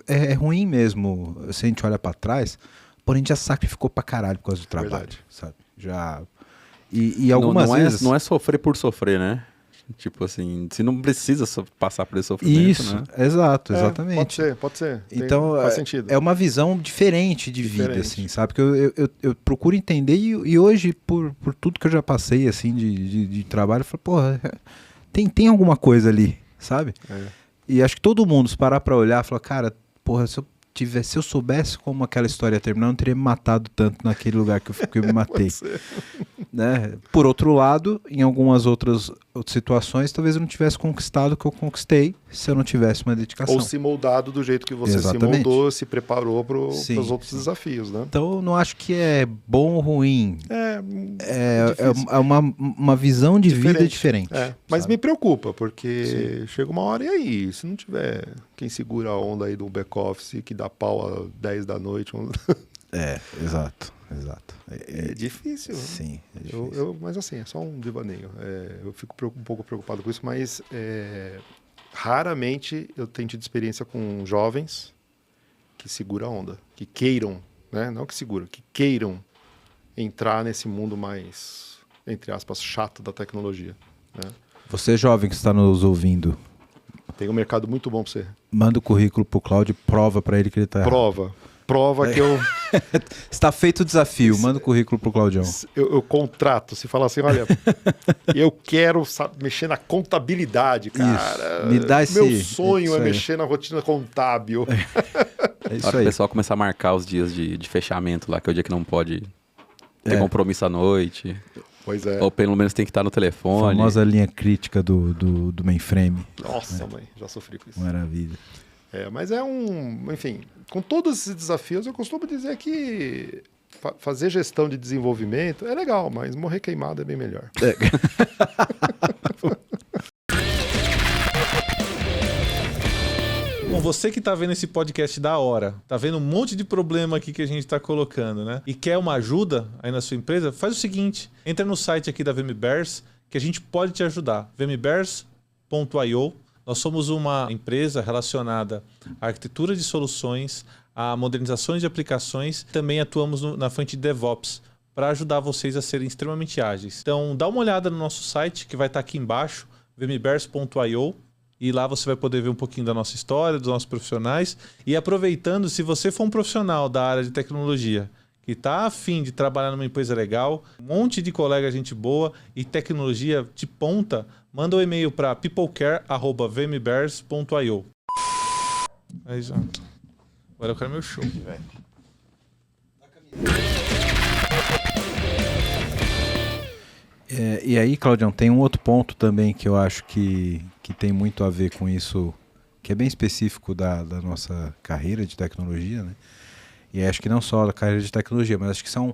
é ruim mesmo se a gente olha para trás, porém a gente já sacrificou pra caralho por causa do trabalho, Verdade. sabe? Já... E algumas vezes... Não é sofrer por sofrer, né? Tipo assim, se não precisa passar por esse sofrimento, isso, né? Exato, exatamente. Pode ser. Então, faz sentido. É uma visão diferente de vida, assim, sabe? Porque eu procuro entender e hoje, por tudo que eu já passei, assim, de trabalho, eu falo, porra, tem alguma coisa ali, sabe? E acho que todo mundo, se parar pra olhar, fala, cara, porra, se eu soubesse como aquela história ia terminar, eu não teria me matado tanto naquele lugar que eu me matei. Né? Por outro lado, em algumas outras situações, talvez eu não tivesse conquistado o que eu conquistei se eu não tivesse uma dedicação. Ou se moldado do jeito que você Exatamente. se moldou, se preparou para os outros desafios, né? Então, eu não acho que é bom ou ruim. É uma visão de vida diferente. Mas sabe? me preocupa, porque chega uma hora e aí, se não tiver quem segura a onda aí do back-office que dá pau às 10 da noite... Exato. exato. É difícil. Sim, é difícil. Mas assim, é só um devaneio. Eu fico um pouco preocupado com isso, mas raramente eu tenho tido experiência com jovens que seguram a onda, que queiram, né? Não que seguram, que queiram entrar nesse mundo mais, entre aspas, chato da tecnologia. Né? Você, jovem que está nos ouvindo, tem um mercado muito bom para você. manda o currículo pro Cláudio, prova para ele que ele está errado. Prova que eu... Está feito o desafio, manda o currículo pro Claudião. Eu contrato, se falar assim, olha, eu quero mexer na contabilidade, cara. Isso. Me dá Meu sonho é mexer na rotina contábil. É isso O aí. pessoal começar a marcar os dias de fechamento lá, que é o dia que não pode ter compromisso à noite. Pois é. Ou pelo menos tem que estar no A telefone. famosa linha crítica do mainframe. Nossa, mãe, já sofri com isso. Maravilha. Mas enfim, com todos esses desafios, eu costumo dizer que fazer gestão de desenvolvimento é legal, mas morrer queimado é bem melhor. Bom, você que tá vendo esse podcast da hora, tá vendo um monte de problema aqui que a gente tá colocando, né? E quer uma ajuda aí na sua empresa, faz o seguinte, entra no site aqui da VMBears, que a gente pode te ajudar. vmbears.io. Nós somos uma empresa relacionada à arquitetura de soluções, a modernizações de aplicações. Também atuamos na frente de DevOps para ajudar vocês a serem extremamente ágeis. Então, dá uma olhada no nosso site, que vai estar aqui embaixo, vmbears.io. E lá você vai poder ver um pouquinho da nossa história, dos nossos profissionais. E aproveitando, se você for um profissional da área de tecnologia que está afim de trabalhar numa empresa legal, um monte de colega, gente boa e tecnologia de ponta, manda um e-mail para peoplecare@vmbears.io. Aí já. Agora eu quero meu show, velho. E aí, Claudião, tem um outro ponto também que eu acho que tem muito a ver com isso, que é bem específico da nossa carreira de tecnologia, né? E acho que não só da carreira de tecnologia, mas acho que são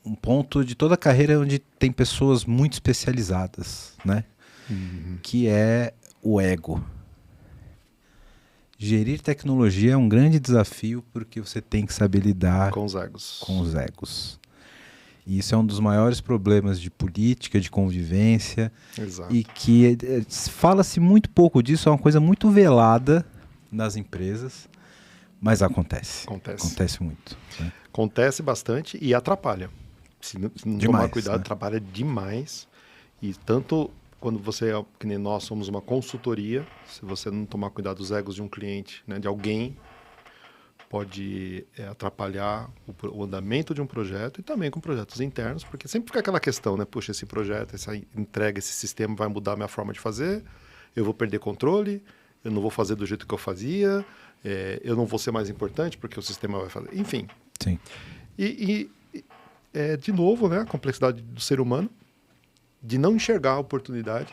um ponto de toda a carreira onde tem pessoas muito especializadas, né? Uhum. Que é o ego. Gerir tecnologia é um grande desafio porque você tem que saber lidar Com os egos. com os egos. E isso é um dos maiores problemas de política, de convivência, Exato. e que fala-se muito pouco disso, é uma coisa muito velada nas empresas, mas acontece. Acontece muito. Né? Acontece bastante e atrapalha. Se não Demais, tomar cuidado, né? atrapalha demais. E tanto quando você, que nem nós, somos uma consultoria, se você não tomar cuidado dos egos de um cliente, né, de alguém, pode atrapalhar o andamento de um projeto e também com projetos internos, porque sempre fica aquela questão, né? Puxa, esse projeto, essa entrega, esse sistema vai mudar a minha forma de fazer, eu vou perder controle, eu não vou fazer do jeito que eu fazia, eu não vou ser mais importante porque o sistema vai fazer. Enfim. Sim. De novo, né, a complexidade do ser humano, de não enxergar a oportunidade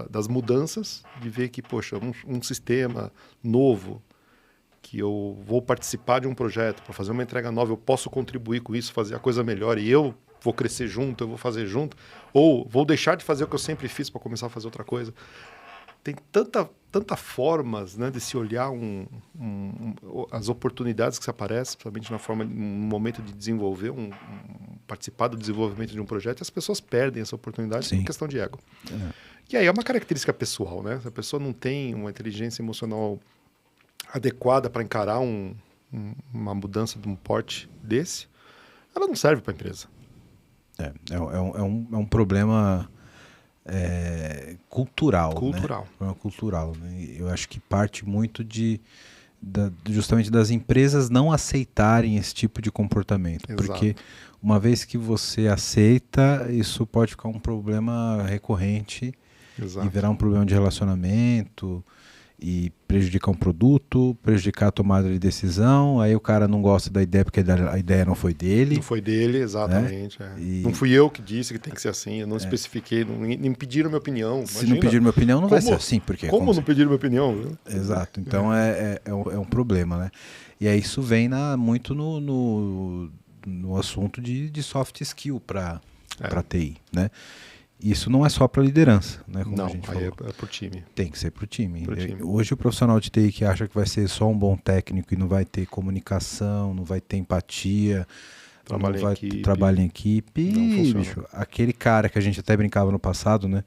das mudanças, de ver que, poxa, um sistema novo, que eu vou participar de um projeto para fazer uma entrega nova, eu posso contribuir com isso, fazer a coisa melhor e eu vou crescer junto, eu vou fazer junto, ou vou deixar de fazer o que eu sempre fiz para começar a fazer outra coisa. Tem tanta formas, né, de se olhar as oportunidades que se aparecem, principalmente no momento de desenvolver, participar do desenvolvimento de um projeto, e as pessoas perdem essa oportunidade por questão de ego. E aí é uma característica pessoal, né? Se a pessoa não tem uma inteligência emocional adequada para encarar uma mudança de um porte desse, ela não serve para a empresa. É um problema cultural. Cultural. Né? Problema cultural. Né? Eu acho que parte muito justamente das empresas não aceitarem esse tipo de comportamento. Exato. Porque uma vez que você aceita, isso pode ficar um problema recorrente. Exato. E virar um problema de relacionamento e prejudicar um produto, prejudicar a tomada de decisão, aí o cara não gosta da ideia porque a ideia não foi dele. Não foi dele, exatamente. Né? Não fui eu que disse que tem que ser assim, eu não especifiquei, nem pediram minha opinião. Se não pediram minha opinião, não vai ser assim. Porque como não pediram minha opinião? Viu? Exato, então é um problema, né? E aí isso vem muito no assunto de soft skill para TI, né? Isso não é só para liderança, né? Como Não, a gente aí falou. é pro time. Tem que ser para o time. Pro time. Hoje o profissional de TI que acha que vai ser só um bom técnico e não vai ter comunicação, não vai ter empatia, Trabalho não em vai equipe. trabalho em equipe, Não funciona. bicho, aquele cara que a gente até brincava no passado, né?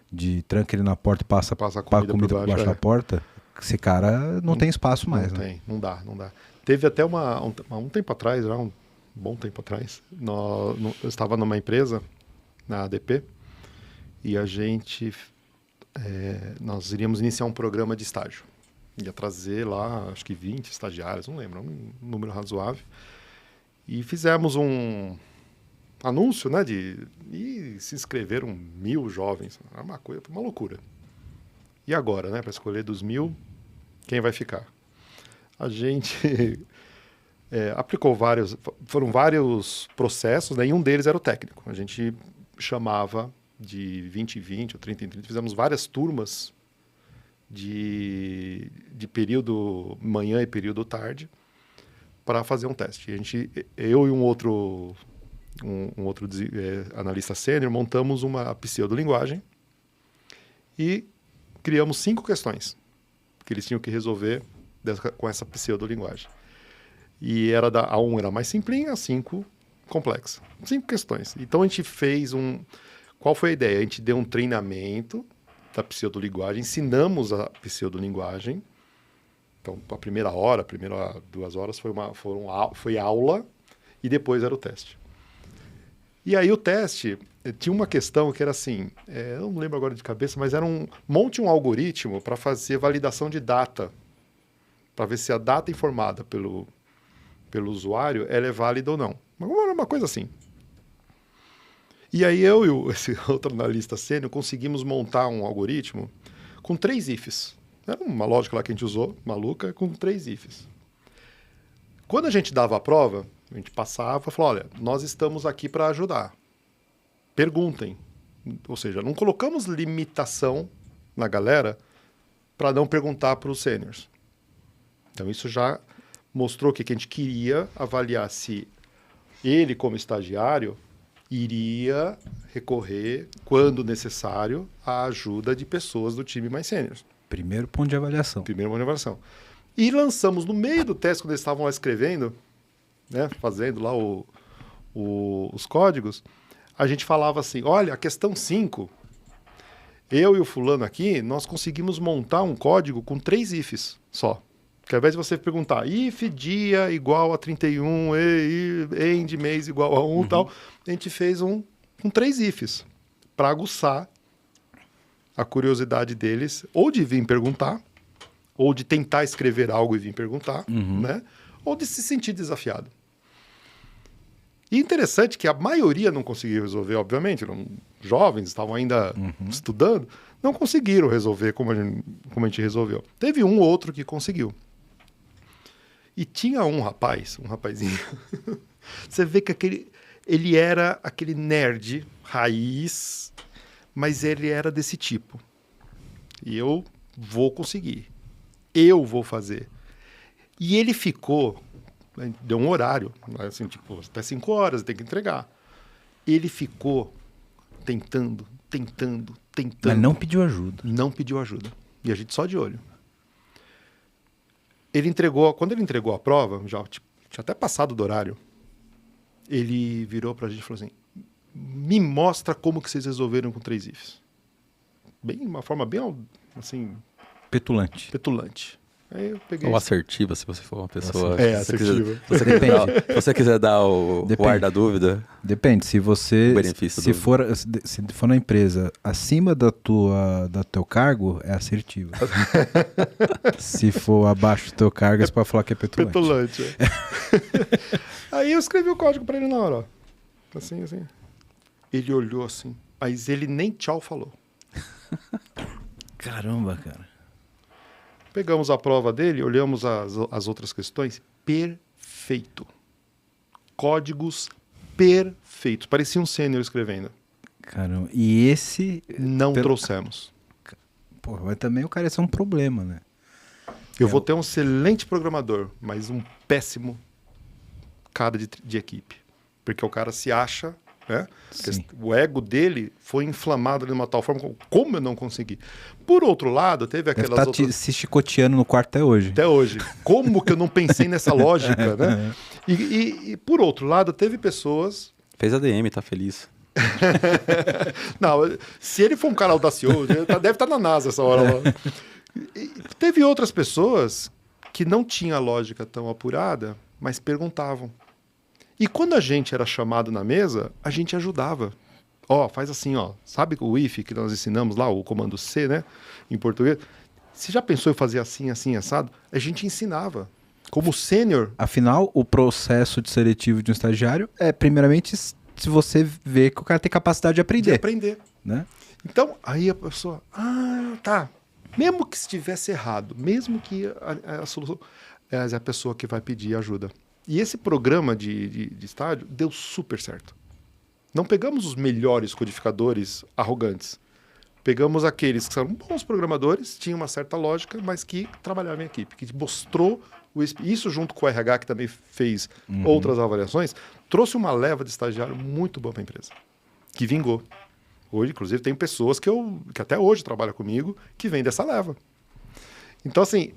De tranca ele na porta e passa Passa a comida comida por por baixo baixo, da porta, esse cara não tem espaço mais, Não né? tem, não dá. Teve até um tempo atrás, já um bom tempo atrás, eu estava numa empresa, na ADP, e a gente, nós iríamos iniciar um programa de estágio. Ia trazer lá, acho que 20 estagiários, não lembro, um número razoável. E fizemos um anúncio, né, e se inscreveram 1.000 jovens. Era uma loucura. E agora, né, para escolher dos 1.000, quem vai ficar? A gente aplicou foram vários processos, né, e um deles era o técnico. A gente chamava de 20 em 20 ou 30 em 30, fizemos várias turmas de período manhã e período tarde para fazer um teste. Eu e um outro analista sênior montamos uma pseudolinguagem e criamos 5 questões que eles tinham que resolver com essa pseudolinguagem. E a 1 era mais simplinha, a 5 complexa. 5 questões. Então a gente fez Qual foi a ideia? A gente deu um treinamento da pseudolinguagem, ensinamos a pseudolinguagem. Então, a primeira 2 horas foi aula e depois era o teste. E aí o teste tinha uma questão que era assim, eu não lembro agora de cabeça, mas era monte um algoritmo para fazer validação de data, para ver se a data informada pelo usuário ela é válida ou não. Uma coisa assim. E aí eu e esse outro analista sênior conseguimos montar um algoritmo com 3 ifs. Era uma lógica lá que a gente usou, maluca, com 3 ifs. Quando a gente dava a prova, a gente passava e falou, olha, nós estamos aqui para ajudar. Perguntem. Ou seja, não colocamos limitação na galera para não perguntar para os sêniors. Então isso já mostrou que a gente queria avaliar se ele, como estagiário, iria recorrer, quando necessário, à ajuda de pessoas do time mais sêniores. Primeiro ponto de avaliação. E lançamos no meio do teste, quando eles estavam lá escrevendo, né, fazendo lá os códigos, a gente falava assim, olha, a questão 5, eu e o fulano aqui, nós conseguimos montar um código com 3 ifs só. Porque ao invés de você perguntar if dia igual a 31, end mês igual a 1 e tal, a gente fez com 3 ifs para aguçar a curiosidade deles, ou de vir perguntar, ou de tentar escrever algo e vir perguntar, né? Ou de se sentir desafiado. E interessante que a maioria não conseguiu resolver, obviamente, jovens, estavam ainda estudando, não conseguiram resolver como a gente resolveu. Teve um ou outro que conseguiu. E tinha um rapazinho, você vê que ele era aquele nerd raiz, mas ele era desse tipo. E eu vou conseguir. Eu vou fazer. E ele ficou, deu um horário, assim, tipo, até 5 horas, tem que entregar. Ele ficou tentando. Mas não pediu ajuda. Não pediu ajuda. E a gente só de olho. Quando ele entregou a prova, já tinha até passado do horário, ele virou pra gente e falou assim, me mostra como que vocês resolveram com 3 ifs. Uma forma bem, assim... Petulante. Aí eu peguei... Ou assertiva, se você for uma pessoa... assertiva. Se você quiser dar o ar da dúvida... Depende, se você... O benefício se for na empresa acima do teu cargo, é assertivo. Se for abaixo do teu cargo, você pode falar que é petulante. Aí eu escrevi o código pra ele na hora, ó. Assim. Ele olhou assim, mas ele nem tchau falou. Caramba, cara. Pegamos a prova dele, olhamos as outras questões. Perfeito. Códigos perfeitos. Parecia um sênior escrevendo. Caramba. E esse... Não trouxemos. Porra, mas também o cara ia ser um problema, né? Eu vou ter um excelente programador, mas um péssimo cara de equipe. Porque o cara se acha né? Sim. O ego dele foi inflamado de uma tal forma, como eu não consegui? Por outro lado, teve Deve aquelas estar outras... se chicoteando no quarto até hoje. Até hoje. Como que eu não pensei nessa lógica, né? E por outro lado, teve pessoas... Fez ADM, tá feliz. Não, se ele for um cara audacioso, ele deve estar na NASA essa hora lá. E teve outras pessoas que não tinham a lógica tão apurada, mas perguntavam. E quando a gente era chamado na mesa, a gente ajudava. Ó, faz assim, ó. Sabe o if que nós ensinamos lá, o comando C, né? Em português. Você já pensou em fazer assim, assim, assado? A gente ensinava. Como sênior. Afinal, o processo de seletivo de um estagiário é, primeiramente, se você vê que o cara tem capacidade de aprender. De aprender. Né? Então, aí a pessoa... tá. Mesmo que estivesse errado, mesmo que a solução... É a pessoa que vai pedir ajuda. E esse programa de estágio deu super certo. Não pegamos os melhores codificadores arrogantes. Pegamos aqueles que são bons programadores, tinham uma certa lógica, mas que trabalhavam em equipe, que mostrou isso junto com o RH, que também fez outras avaliações, trouxe uma leva de estagiário muito boa para a empresa, que vingou. Hoje, inclusive, tem pessoas que até hoje trabalham comigo que vêm dessa leva. Então, assim,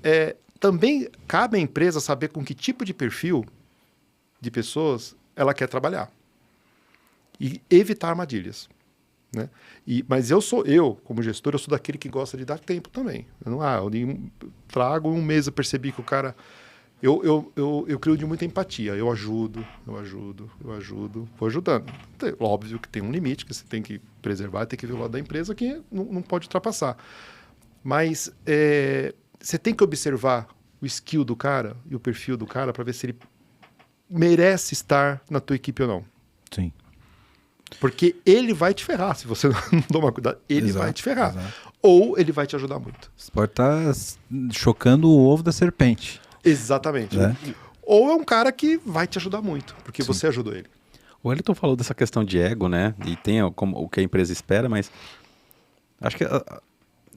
também cabe à empresa saber com que tipo de perfil de pessoas ela quer trabalhar. E evitar armadilhas. Né? Mas eu, como gestor, eu sou daquele que gosta de dar tempo também. Eu trago um mês, eu percebi que o cara... Eu crio de muita empatia. Eu ajudo, vou ajudando. Óbvio que tem um limite que você tem que preservar, tem que ver o lado da empresa que não pode ultrapassar. Mas você tem que observar o skill do cara e o perfil do cara para ver se ele merece estar na tua equipe ou não. Sim. Porque ele vai te ferrar, se você não tomar cuidado. Ele vai te ferrar. Exato. Ou ele vai te ajudar muito. Você pode estar chocando o ovo da serpente. Exatamente. Né? Ou é um cara que vai te ajudar muito, porque você ajudou ele. O Wellington falou dessa questão de ego, né? E tem o que a empresa espera, mas acho que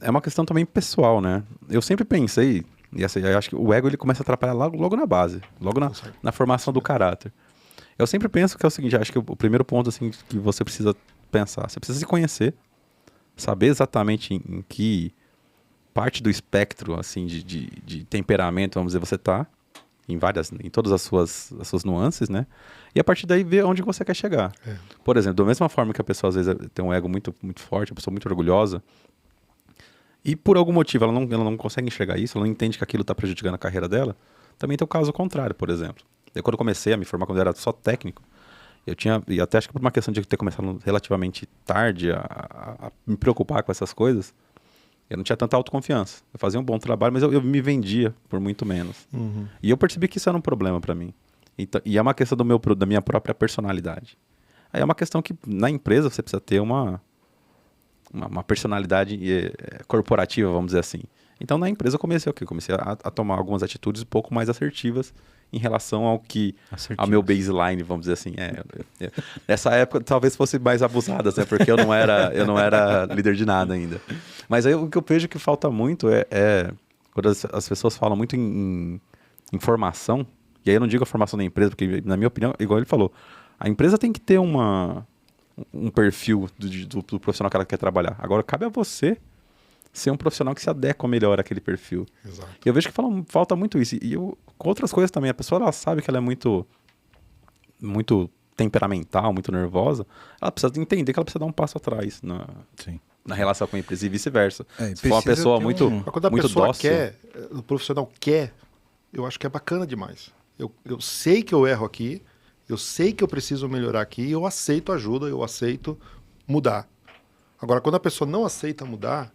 é uma questão também pessoal, né? Eu sempre pensei, e assim, eu acho que o ego ele começa a atrapalhar logo na base, logo na formação do caráter. Eu sempre penso que é o seguinte, acho que o primeiro ponto assim, que você precisa pensar, você precisa se conhecer, saber exatamente em que parte do espectro assim, de temperamento, vamos dizer, você está, em todas as suas nuances, né? E a partir daí ver onde você quer chegar. Por exemplo, da mesma forma que a pessoa às vezes tem um ego muito, muito forte, uma pessoa muito orgulhosa, e por algum motivo ela não consegue enxergar isso, ela não entende que aquilo está prejudicando a carreira dela, também tem o caso contrário, por exemplo. Eu, quando comecei a me formar, quando eu era só técnico, e até acho que por uma questão de ter começado relativamente tarde a me preocupar com essas coisas, eu não tinha tanta autoconfiança. Eu fazia um bom trabalho, mas eu me vendia por muito menos. E eu percebi que isso era um problema para mim. Então, e é uma questão da minha própria personalidade. Aí é uma questão que na empresa você precisa ter uma personalidade corporativa, vamos dizer assim. Então na empresa eu comecei a tomar algumas atitudes um pouco mais assertivas em relação ao meu baseline, vamos dizer assim. Nessa época talvez fosse mais abusadas, né? Porque eu não era líder de nada ainda. Mas aí o que eu vejo que falta muito é quando as pessoas falam muito em formação, e aí eu não digo a formação da empresa, porque na minha opinião, igual ele falou, a empresa tem que ter um perfil do profissional que ela quer trabalhar. Agora cabe a você ser um profissional que se adequa melhor àquele perfil. Exato. E eu vejo que falta muito isso. E com outras coisas também, a pessoa ela sabe que ela é muito, muito temperamental, muito nervosa, ela precisa entender que ela precisa dar um passo atrás na relação com a empresa e vice-versa. Se for uma pessoa muito, Mas quando a muito pessoa dócil, o profissional quer, eu acho que é bacana demais. Eu sei que eu erro aqui, eu sei que eu preciso melhorar aqui, eu aceito ajuda, eu aceito mudar. Agora, quando a pessoa não aceita mudar,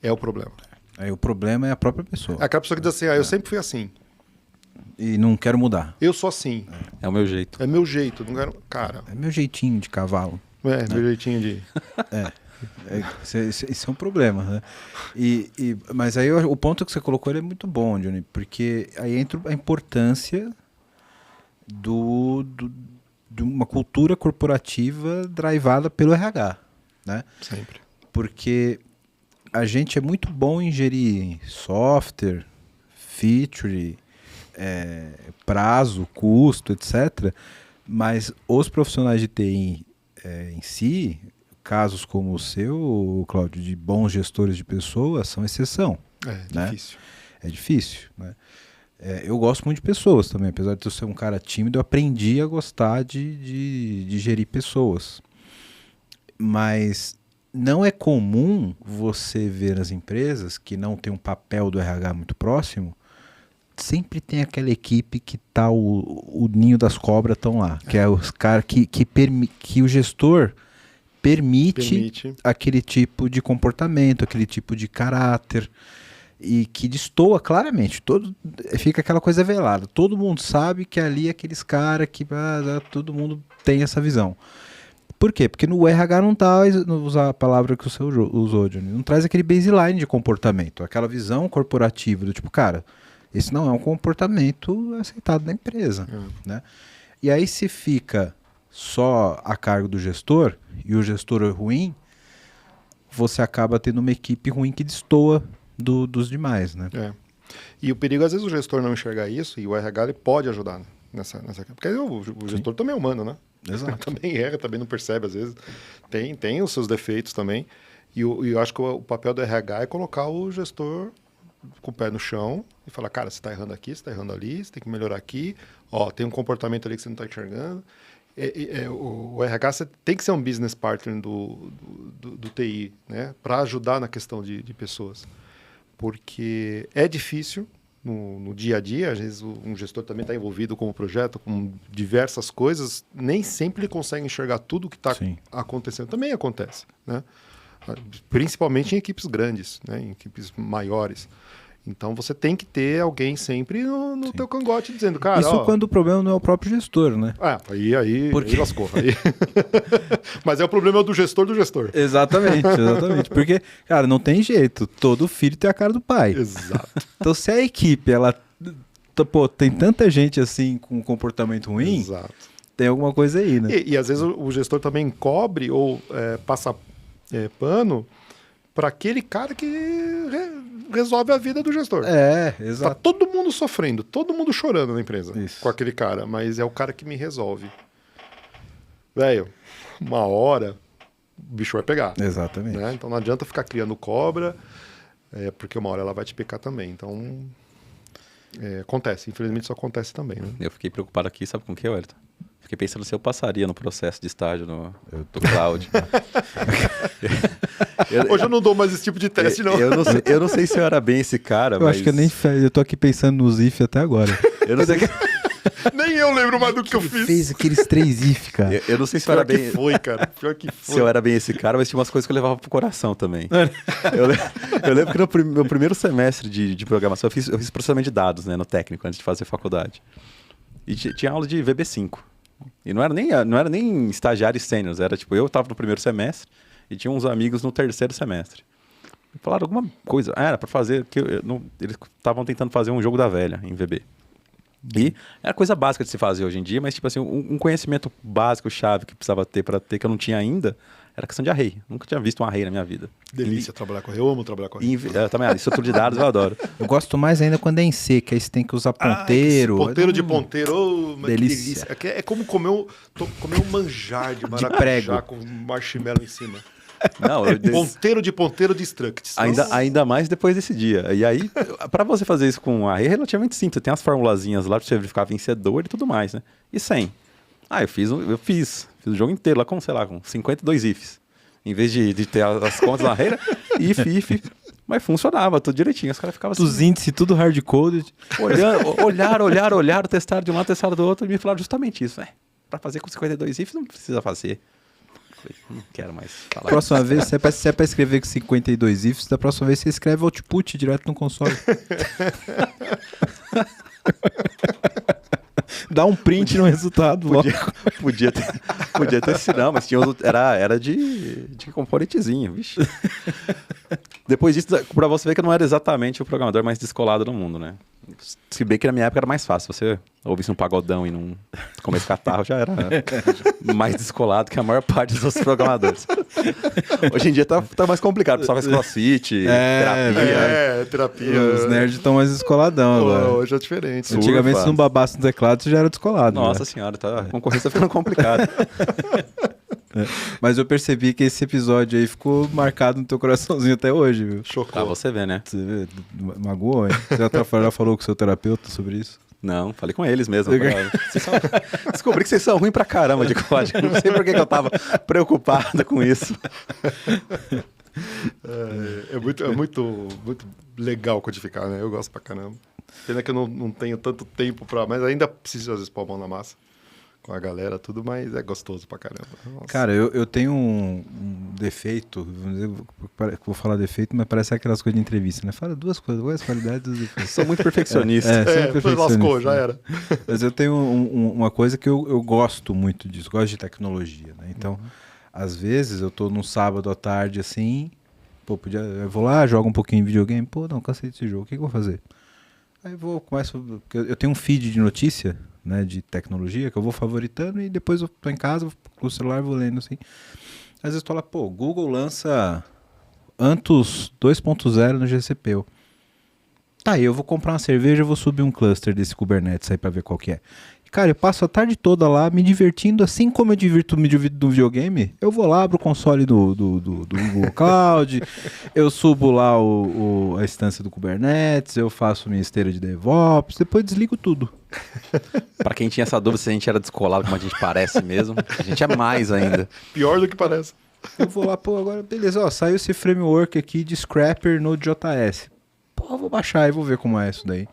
é o problema. Aí o problema é a própria pessoa. É aquela pessoa que diz assim, eu sempre fui assim. E não quero mudar. Eu sou assim. é o meu jeito. É meu jeito. Não quero... Cara, É meu jeitinho de cavalo. meu jeitinho de... Isso é um problema, né? Mas aí o ponto que você colocou ele é muito bom, Johnny, porque aí entra a importância de uma cultura corporativa drivada pelo RH, né? Sempre. Porque a gente é muito bom em gerir software, feature, prazo, custo, etc. Mas os profissionais de TI em si, casos como o seu, Cláudio, de bons gestores de pessoas, são exceção. Né? Difícil. É difícil, né? Eu gosto muito de pessoas também, apesar de eu ser um cara tímido, eu aprendi a gostar de gerir pessoas. Mas não é comum você ver nas empresas que não tem um papel do RH muito próximo, sempre tem aquela equipe que tá o ninho das cobras estão lá, que é os caras que o gestor permite aquele tipo de comportamento, aquele tipo de caráter, e que destoa claramente, fica aquela coisa velada, todo mundo sabe que ali é aqueles caras que todo mundo tem essa visão. Por quê? Porque no RH não usar a palavra que o seu usou, Johnny, não traz aquele baseline de comportamento, aquela visão corporativa do tipo, cara, esse não é um comportamento aceitado na empresa, né? E aí se fica só a cargo do gestor, e o gestor é ruim, você acaba tendo uma equipe ruim que destoa dos demais, né? E o perigo, às vezes, o gestor não enxergar isso, e o RH ele pode ajudar nessa porque o gestor também é humano, né? Exato. Também erra, também não percebe, às vezes. Tem os seus defeitos também. E eu acho que o papel do RH é colocar o gestor com o pé no chão e falar, cara, você está errando aqui, você está errando ali, você tem que melhorar aqui. Ó, tem um comportamento ali que você não está enxergando. O RH você tem que ser um business partner do TI, né? Para ajudar na questão de pessoas. Porque é difícil no dia a dia, às vezes um gestor também está envolvido com o projeto, com diversas coisas, nem sempre ele consegue enxergar tudo o que está acontecendo. Também acontece, né? Principalmente em equipes grandes, né? Em equipes maiores. Então você tem que ter alguém sempre no teu cangote dizendo, cara... Isso quando o problema não é o próprio gestor, né? Aí lascou. Mas o problema do gestor. Exatamente. Porque, cara, não tem jeito. Todo filho tem a cara do pai. Exato. Então se a equipe, tem tanta gente assim com comportamento ruim, Exato. Tem alguma coisa aí, né? E às vezes o gestor também cobre ou passa pano para aquele cara que resolve a vida do gestor. Exato. Tá todo mundo sofrendo, todo mundo chorando na empresa com aquele cara, mas é o cara que me resolve. Velho, uma hora o bicho vai pegar. Exatamente. Né? Então não adianta ficar criando cobra, porque uma hora ela vai te picar também. Então, acontece. Infelizmente isso acontece também. Né? Eu fiquei preocupado aqui, sabe com o que, Wellington? Fiquei pensando se eu passaria no processo de estágio do Cloud. Hoje eu não dou mais esse tipo de teste, não. Eu não sei se eu era bem esse cara, acho que eu tô aqui pensando nos IF até agora. Eu não sei Nem eu lembro mais do que eu fiz. Fez aqueles 3 IF, cara. Eu não sei se eu era bem... Pior que foi. Se eu era bem esse cara, mas tinha umas coisas que eu levava pro coração também. Eu lembro que no meu primeiro semestre de programação, eu fiz processamento de dados, né, no técnico, antes de fazer faculdade. E tinha aula de VB5. E não era nem estagiários sêniores, era tipo, eu estava no primeiro semestre e tinha uns amigos no terceiro semestre. Falaram alguma coisa, era para fazer, eles estavam tentando fazer um jogo da velha em VB. E era coisa básica de se fazer hoje em dia, mas tipo assim, um conhecimento básico, chave que precisava ter para ter, que eu não tinha ainda, era questão de array. Nunca tinha visto um array na minha vida. Delícia trabalhar com array, eu amo trabalhar com array. Também, estrutura de dados eu adoro. Eu gosto mais ainda quando é em C, que aí você tem que usar ponteiro. Ponteiro de ponteiro, delícia. É como comer um manjar de maracujá prego com marshmallow em cima. Não, ponteiro de structs. Ainda mais depois desse dia. E aí, para você fazer isso com array é relativamente simples. Tem as formulazinhas lá para você verificar vencedor e tudo mais, né? E 100. Eu fiz o jogo inteiro lá com, sei lá, com 52 ifs. Em vez de ter as contas na array, if. Mas funcionava tudo direitinho. Os caras ficavam assim. Os índices tudo hard-coded. Olharam, testaram de um lado, testaram do outro e me falaram justamente isso. Para fazer com 52 ifs não precisa fazer. Não quero mais falar. Próxima vez, se é pra escrever com 52 ifs, da próxima vez você escreve output direto no console. Dá um print no resultado. Podia ter sido, não, mas tinha era de componentezinho, vixe. Depois disso, pra você ver que eu não era exatamente o programador mais descolado do mundo, né? Se bem que na minha época era mais fácil. Você ouvisse um pagodão e não comesse catarro, já era mais descolado que a maior parte dos outros programadores. Hoje em dia tá mais complicado. O pessoal faz crossfit, terapia. Os nerds estão mais descoladão agora. Hoje é diferente. Antigamente, se não babasse no teclado, você já era descolado. Nossa senhora, a concorrência tá ficando complicada. Mas eu percebi que esse episódio aí ficou marcado no teu coraçãozinho até hoje, viu? Chocou. Pra você ver, né? Você vê, magoou, hein? Você já falou com o seu terapeuta sobre isso? Não, falei com eles mesmo. Descobri que vocês são ruins pra caramba de código. Não sei por que eu tava preocupado com isso. É muito legal codificar, né? Eu gosto pra caramba. Pena que eu não tenho tanto tempo pra... Mas ainda preciso, às vezes, pôr a mão na massa com a galera, tudo, mas é gostoso pra caramba. Nossa. Cara, eu tenho um defeito, vou falar defeito, mas parece aquelas coisas de entrevista, né? Fala duas coisas, quais as qualidades dos defeitos? Sou muito perfeccionista. Lascou, já era. Mas eu tenho uma coisa que eu gosto muito disso, gosto de tecnologia, né? Então, às vezes eu tô num sábado à tarde assim, pô, eu vou lá, jogo um pouquinho de videogame, pô, não, cansei desse jogo, o que eu vou fazer? Aí começo, eu tenho um feed de notícia, né, de tecnologia, que eu vou favoritando e depois eu tô em casa, com o celular vou lendo assim. Às vezes eu tô lá, pô, Google lança Antus 2.0 no GCP. Tá, aí eu vou comprar uma cerveja, eu vou subir um cluster desse Kubernetes aí pra ver qual que é. E, cara, eu passo a tarde toda lá me divertindo, assim como eu me divirto no videogame. Eu vou lá, abro o console do Google Cloud, eu subo lá a instância do Kubernetes, eu faço minha esteira de DevOps, depois desligo tudo. Pra quem tinha essa dúvida se a gente era descolado como a gente parece mesmo, a gente é mais ainda. Pior do que parece. Eu vou lá, pô, agora beleza, ó, saiu esse framework aqui de Scrapper no JS. Pô, eu vou baixar e vou ver como é isso daí.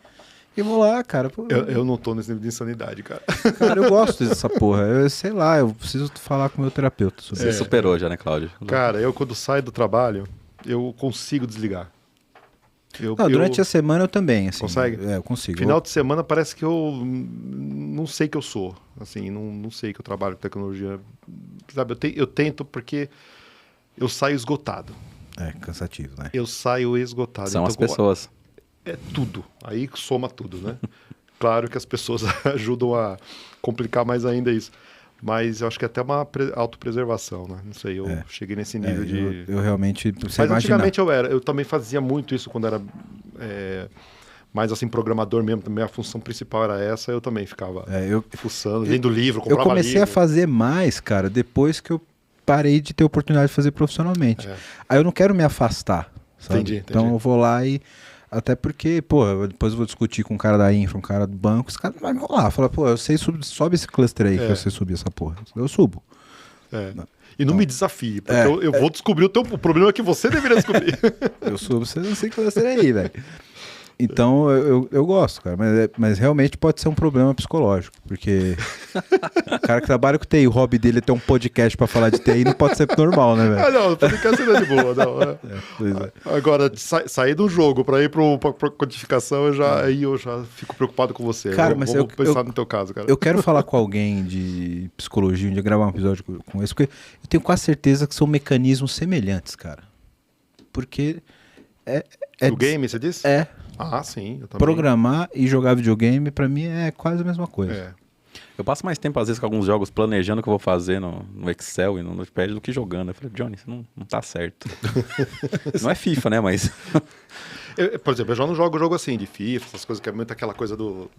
E vou lá, cara. Pô, eu não tô nesse nível de insanidade, cara. Cara, eu gosto dessa porra. Eu sei lá, eu preciso falar com o meu terapeuta sobre Você isso. superou já, né, Cláudio? Cara, eu quando saio do trabalho, eu consigo desligar. Durante a semana eu também, assim. Consegue? É, eu consigo. Final de semana parece que eu não sei que eu sou. Assim, não sei que eu trabalho com tecnologia. Sabe, eu tento porque eu saio esgotado. É, cansativo, né? Eu saio esgotado. São então, as pessoas. É tudo. Aí soma tudo, né? Claro que as pessoas ajudam a complicar mais ainda isso. Mas eu acho que é até uma autopreservação, né? Não sei, eu cheguei nesse nível de... Eu realmente... Mas antigamente eu também fazia muito isso quando era mais assim, programador mesmo. Também a função principal era essa, eu também ficava fuçando, lendo livro, comprava livro. Eu comecei a fazer mais, cara, depois que eu parei de ter oportunidade de fazer profissionalmente. Aí eu não quero me afastar, sabe? Entendi. Então eu vou lá e... Até porque, pô, depois eu vou discutir com um cara da infra, um cara do banco, os caras vão me rolar. Fala, pô, eu sei, sobe esse cluster aí que eu sei subir essa porra. Eu subo. E não me desafie, porque eu vou descobrir o problema que você deveria descobrir. Eu subo, você não sei cluster aí, velho. Então, eu gosto, cara, mas realmente pode ser um problema psicológico, porque o cara que trabalha com TI, o hobby dele é ter um podcast pra falar de TI, não pode ser normal, né, velho? Não, o podcast não é de boa, não. Agora, sair do jogo pra ir pra codificação, aí eu já fico preocupado com você. Cara, mas vou pensar no teu caso, cara. Eu quero falar com alguém de psicologia, de gravar um episódio com esse, porque eu tenho quase certeza que são mecanismos semelhantes, cara. Porque O game, você disse? Ah, sim. Eu também. Programar e jogar videogame, pra mim, é quase a mesma coisa. Eu passo mais tempo, às vezes, com alguns jogos planejando o que eu vou fazer no Excel e no Notepad do que jogando. Eu falei, Johnny, isso não tá certo. Não é FIFA, né? Mas... por exemplo, eu já não jogo jogo assim, de FIFA, essas coisas que é muito aquela coisa do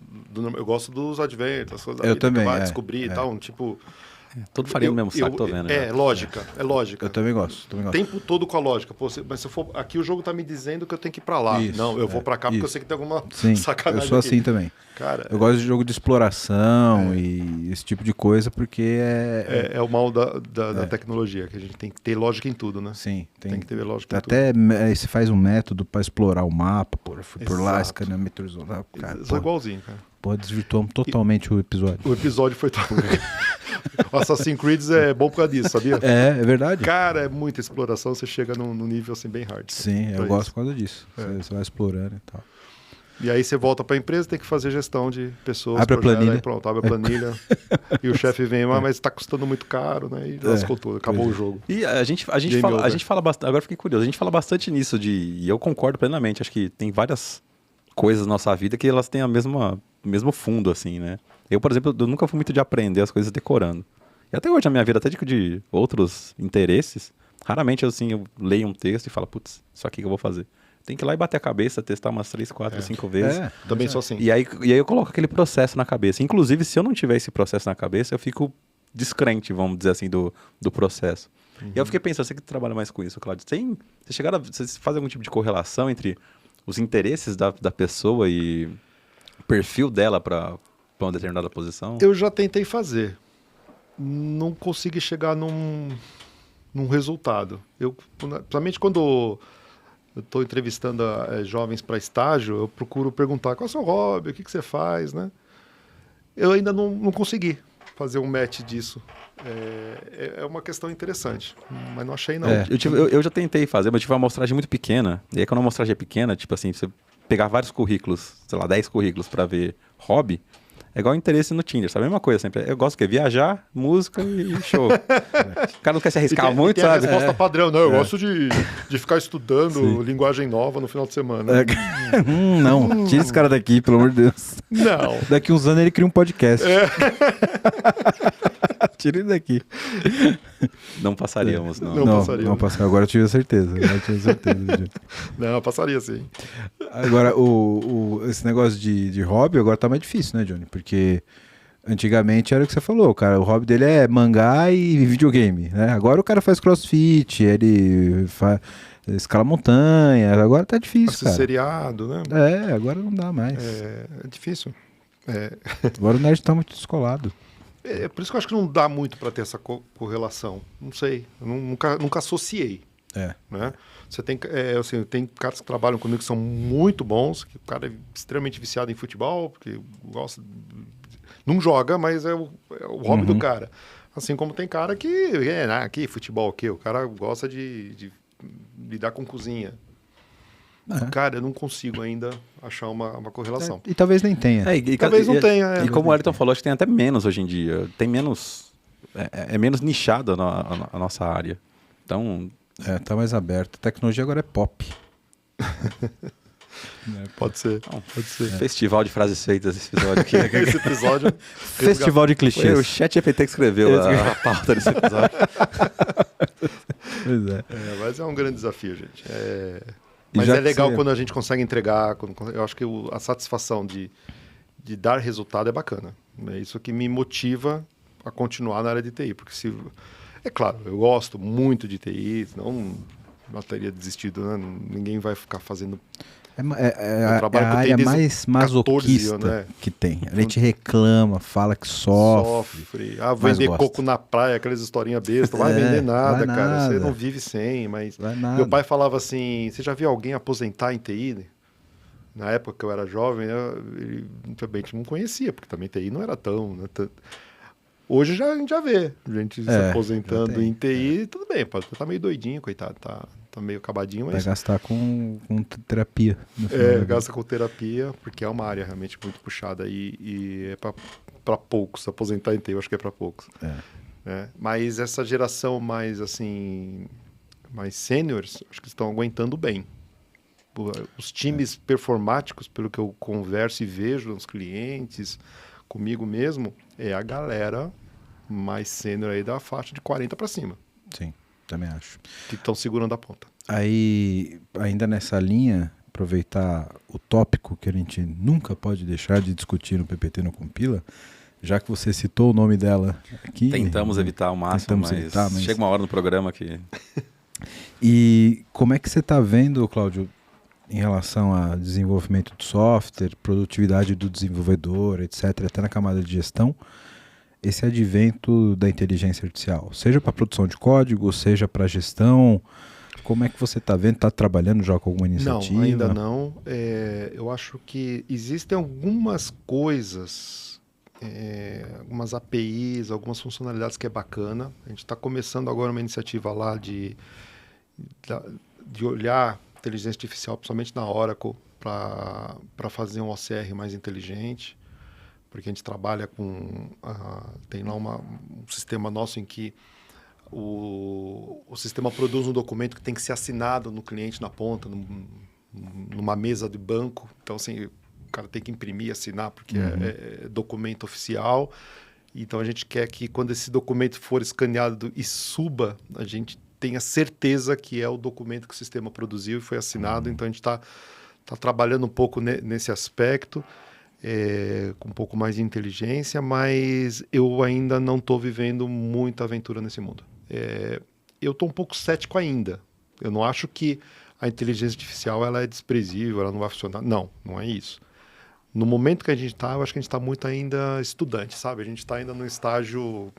eu gosto dos adventures, as coisas da vida, também, que vai descobrir e tal, tipo... Tudo faria no mesmo saco, tô vendo. É lógica. Eu também gosto. O tempo todo com a lógica. Pô, mas se eu for aqui, o jogo tá me dizendo que eu tenho que ir pra lá. Isso, não, eu vou pra cá porque eu sei que tem alguma sacanagem. Eu sou aqui. assim também. Cara, eu gosto de jogo de exploração e esse tipo de coisa, porque é o mal da tecnologia, que a gente tem que ter lógica em tudo, né? Sim. Tem que ter lógica em tudo. Até você faz um método pra explorar o mapa, fui por lá, escaneometrizou lá. Sou igualzinho, cara. Pô, desvirtuamos totalmente o episódio. O episódio foi... O Assassin's Creed é bom por causa disso, sabia? É verdade. Cara, é muita exploração, você chega num nível assim bem hard. Sim, eu gosto por causa disso. Você vai explorando e tal. E aí você volta para a empresa, tem que fazer gestão de pessoas. Abre a planilha. Aí pronto, abre a planilha. E o chefe vem, mas está custando muito caro, né? E lascou tudo, acabou o jogo. E a gente fala bastante, agora fiquei curioso, a gente fala bastante nisso e eu concordo plenamente, acho que tem várias coisas na nossa vida que elas têm o mesmo fundo, assim, né? Eu, por exemplo, eu nunca fui muito de aprender as coisas decorando. E até hoje na minha vida, até de outros interesses, raramente assim, eu leio um texto e falo, putz, isso aqui que eu vou fazer. Tem que ir lá e bater a cabeça, testar umas 3, 4, 5 vezes. Também sou assim. E aí eu coloco aquele processo na cabeça. Inclusive, se eu não tiver esse processo na cabeça, eu fico descrente, vamos dizer assim, do processo. E eu fiquei pensando, você que trabalha mais com isso, Cláudio, você faz algum tipo de correlação entre os interesses da pessoa e o perfil dela para uma determinada posição? Eu já tentei fazer. Não consegui chegar num resultado. Principalmente quando eu estou entrevistando jovens para estágio, eu procuro perguntar qual é o seu hobby, o que você faz, né? Eu ainda não consegui fazer um match disso. É uma questão interessante, mas não achei não. Eu já tentei fazer, mas tive uma amostragem muito pequena. E aí quando a amostragem é pequena, tipo assim, você pegar vários currículos, sei lá, 10 currículos para ver hobby, é igual interesse no Tinder, sabe? A mesma coisa sempre. Eu gosto de viajar, música e show. O cara não quer se arriscar muito, tem sabe? a resposta padrão, não. Eu gosto de ficar estudando linguagem nova no final de semana. Não, tira esse cara daqui, pelo amor de Deus. Não. Daqui uns anos ele cria um podcast. Tira ele daqui. Não passaríamos, não. Não passaria. Não passaria. Agora eu tive certeza. Não, passaria sim. Agora, esse negócio de hobby agora tá mais difícil, né, Johnny? Porque antigamente era o que você falou, cara. O hobby dele é mangá e videogame, né? Agora o cara faz crossfit, ele escala montanha. Agora tá difícil, cara. Seriado, né? Agora não dá mais. É difícil. Agora o nerd tá muito descolado. É por isso que eu acho que não dá muito para ter essa correlação. Não sei. Eu nunca associei. Né? Você tem, tem caras que trabalham comigo que são muito bons, que o cara é extremamente viciado em futebol, porque gosta. Não joga, mas é o hobby do cara. Assim como tem cara que. Que futebol o quê? O cara gosta de lidar com cozinha. Cara, eu não consigo ainda achar uma correlação. E talvez nem tenha. Talvez não tenha. E como o Ayrton falou, acho que tem até menos hoje em dia. Tem menos. É menos nichada a nossa área. Então. Tá mais aberto. A tecnologia agora é pop. Pode ser. Festival de frases feitas esse episódio aqui. Esse episódio. Festival de clichês. Foi o ChatGPT que escreveu a pauta desse episódio. Pois é. Mas é um grande desafio, gente. Mas é legal quando a gente consegue entregar. Eu acho que a satisfação de dar resultado é bacana. É isso que me motiva a continuar na área de TI. Porque é claro, eu gosto muito de TI, senão não teria desistido, né? Ninguém vai ficar fazendo... a área mais masoquista anos, que tem. A gente reclama, fala que sofre. Vender coco na praia, aquelas historinhas bestas. Vai vender nada, cara. Você não vive sem, mas... Meu pai falava assim, você já viu alguém aposentar em TI? Na época que eu era jovem, ele não conhecia, porque também TI não era tão... Né, hoje a gente já vê gente se aposentando em TI, tudo bem, pode estar meio doidinho, coitado, tá meio acabadinho, mas... Vai gastar com terapia. Gasta com terapia, porque é uma área realmente muito puxada e é para poucos, aposentar em TI eu acho que é para poucos. Mas essa geração mais sêniores, acho que estão aguentando bem. Os times performáticos, pelo que eu converso e vejo nos clientes, comigo mesmo, é a galera mais sênior aí da faixa de 40 para cima. Sim, também acho. Que estão segurando a ponta. Aí, ainda nessa linha, aproveitar o tópico que a gente nunca pode deixar de discutir no PPT no Compila, já que você citou o nome dela aqui. Tentamos evitar ao máximo, mas chega uma hora no programa que... E como é que você está vendo, Cláudio, em relação a desenvolvimento de software, produtividade do desenvolvedor, etc., até na camada de gestão, esse advento da inteligência artificial, seja para produção de código, seja para gestão, como é que você está vendo? Está trabalhando já com alguma iniciativa? Não, ainda não. Eu acho que existem algumas coisas, algumas APIs, algumas funcionalidades que é bacana. A gente está começando agora uma iniciativa lá de olhar inteligência artificial, principalmente na Oracle, para fazer um OCR mais inteligente, porque a gente trabalha com... tem lá um sistema nosso em que o sistema produz um documento que tem que ser assinado no cliente na ponta, numa mesa de banco. Então, assim, o cara tem que imprimir e assinar, porque é documento oficial. Então, a gente quer que quando esse documento for escaneado e suba, a gente tenha certeza que é o documento que o sistema produziu e foi assinado. Então, a gente está trabalhando um pouco nesse aspecto. com um pouco mais de inteligência, mas eu ainda não estou vivendo muita aventura nesse mundo. Eu estou um pouco cético ainda. Eu não acho que a inteligência artificial ela é desprezível, ela não vai funcionar. Não, não é isso. No momento que a gente está, eu acho que a gente está muito ainda estudante, sabe? A gente está ainda no estágio...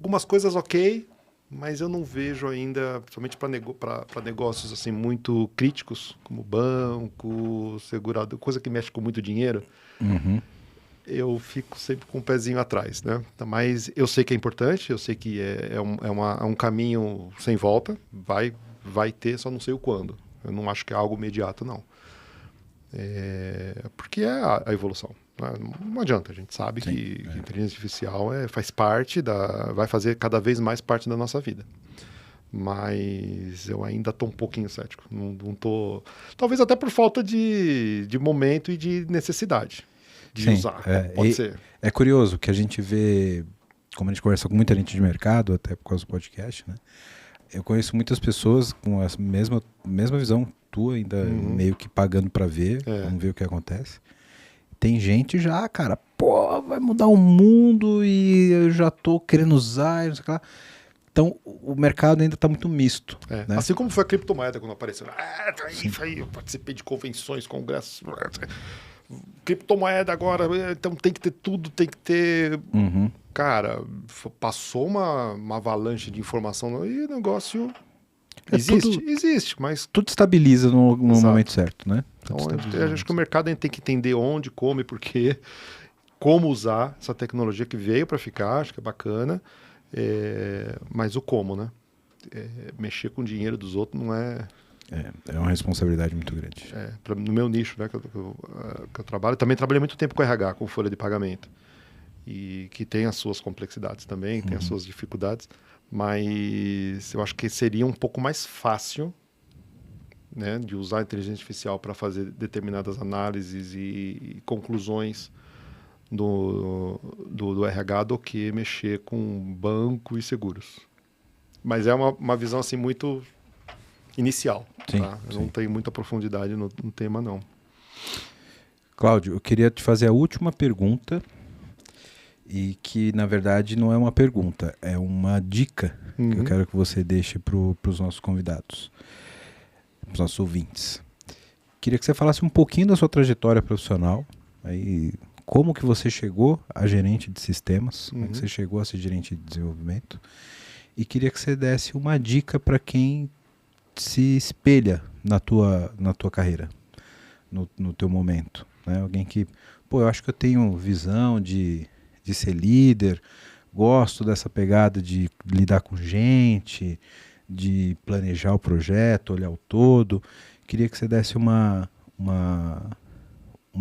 Algumas coisas ok, mas eu não vejo ainda, principalmente para negócios assim, muito críticos, como banco, segurador, coisa que mexe com muito dinheiro, eu fico sempre com um pezinho atrás, né? Mas eu sei que é importante, eu sei que é um caminho sem volta, vai ter, só não sei o quando. Eu não acho que é algo imediato, não. Porque é a evolução. Não adianta, a gente sabe que a inteligência artificial faz parte vai fazer cada vez mais parte da nossa vida. Mas eu ainda estou um pouquinho cético. Não tô, talvez até por falta de momento e de necessidade de usar. Pode ser. É curioso que a gente vê, como a gente conversa com muita gente de mercado, até por causa do podcast, né? Eu conheço muitas pessoas com a mesma visão tua, ainda meio que pagando para ver, vamos ver o que acontece. Tem gente já, cara, vai mudar o mundo e eu já tô querendo usar, não sei o que lá. Então, o mercado ainda está muito misto. Né? Assim como foi a criptomoeda quando apareceu. Isso aí, eu participei de convenções, congressos. Criptomoeda agora, então tem que ter tudo, tem que ter... Cara, passou uma avalanche de informação e o negócio existe, mas... Tudo estabiliza no momento certo, né? Então, eu acho que o mercado tem que entender onde, como e porquê, como usar essa tecnologia que veio para ficar, acho que é bacana, mas o como, né? Mexer com o dinheiro dos outros não é... É uma responsabilidade muito grande. No meu nicho, né, que eu trabalho, também trabalhei muito tempo com RH, com folha de pagamento, e que tem as suas complexidades também, tem as suas dificuldades, mas eu acho que seria um pouco mais fácil, né, de usar a inteligência artificial para fazer determinadas análises e conclusões do RH do que mexer com banco e seguros. Mas é uma visão assim muito inicial. Tá? Eu não tenho muita profundidade no tema, não. Cláudio, eu queria te fazer a última pergunta, e que, na verdade, não é uma pergunta, é uma dica que eu quero que você deixe para os nossos convidados, para os nossos ouvintes. Queria que você falasse um pouquinho da sua trajetória profissional, aí, como que você chegou a gerente de sistemas, como que você chegou a ser gerente de desenvolvimento, e queria que você desse uma dica para quem se espelha na tua carreira, no teu momento. Né? Alguém que, eu acho que eu tenho visão de ser líder, gosto dessa pegada de lidar com gente, de planejar o projeto, olhar o todo. Queria que você desse uma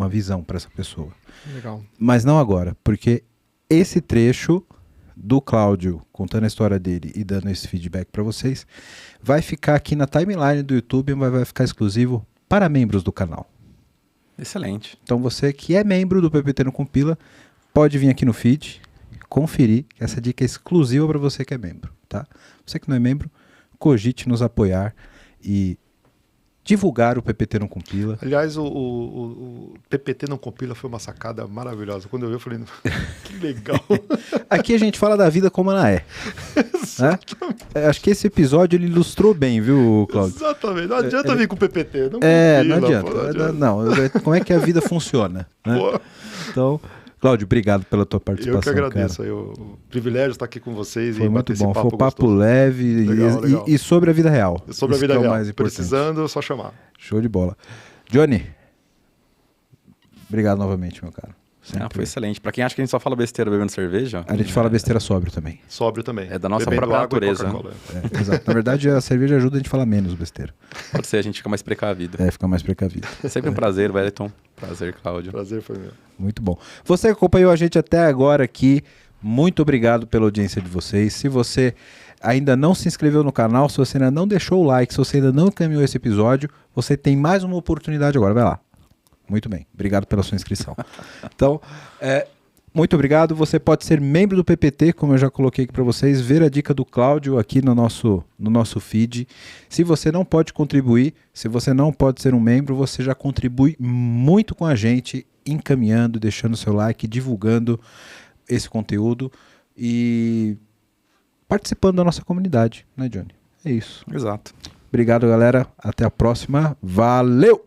visão para essa pessoa. Legal. Mas não agora, porque esse trecho do Cláudio contando a história dele e dando esse feedback para vocês vai ficar aqui na timeline do YouTube, mas vai ficar exclusivo para membros do canal. Excelente. Então você que é membro do PPT Não Compila, pode vir aqui no feed, conferir, que essa dica é exclusiva para você que é membro, tá? Você que não é membro, cogite nos apoiar e divulgar o PPT Não Compila. Aliás, o PPT Não Compila foi uma sacada maravilhosa. Quando eu vi, eu falei, que legal. Aqui a gente fala da vida como ela é. Né? Acho que esse episódio ele ilustrou bem, viu, Cláudio? Exatamente. Não adianta vir com o PPT. Não adianta. Não, como é que a vida funciona? Né? Então, Cláudio, obrigado pela tua participação. Eu que agradeço. O privilégio estar aqui com vocês. Foi muito bom. Foi um papo leve legal. E sobre a vida real. Sobre a vida real. Mais precisando, é só chamar. Show de bola. Johnny, obrigado novamente, meu caro. Foi excelente. Pra quem acha que a gente só fala besteira bebendo cerveja... A gente fala besteira sóbrio também. Sóbrio também. É da nossa própria natureza. Exato. Na verdade, a cerveja ajuda a gente a falar menos besteira. Pode ser, a gente fica mais precavido. Fica mais precavido. Sempre um prazer, Wellington. Prazer, Cláudio. Prazer foi meu. Muito bom. Você que acompanhou a gente até agora aqui, muito obrigado pela audiência de vocês. Se você ainda não se inscreveu no canal, se você ainda não deixou o like, se você ainda não encaminhou esse episódio, você tem mais uma oportunidade agora. Vai lá. Muito bem, obrigado pela sua inscrição. Então, muito obrigado. Você pode ser membro do PPT, como eu já coloquei aqui para vocês, ver a dica do Cláudio aqui no nosso feed. Se você não pode contribuir, se você não pode ser um membro, você já contribui muito com a gente encaminhando, deixando seu like, divulgando esse conteúdo e participando da nossa comunidade, né, Johnny? É isso. Exato. Obrigado, galera. Até a próxima. Valeu!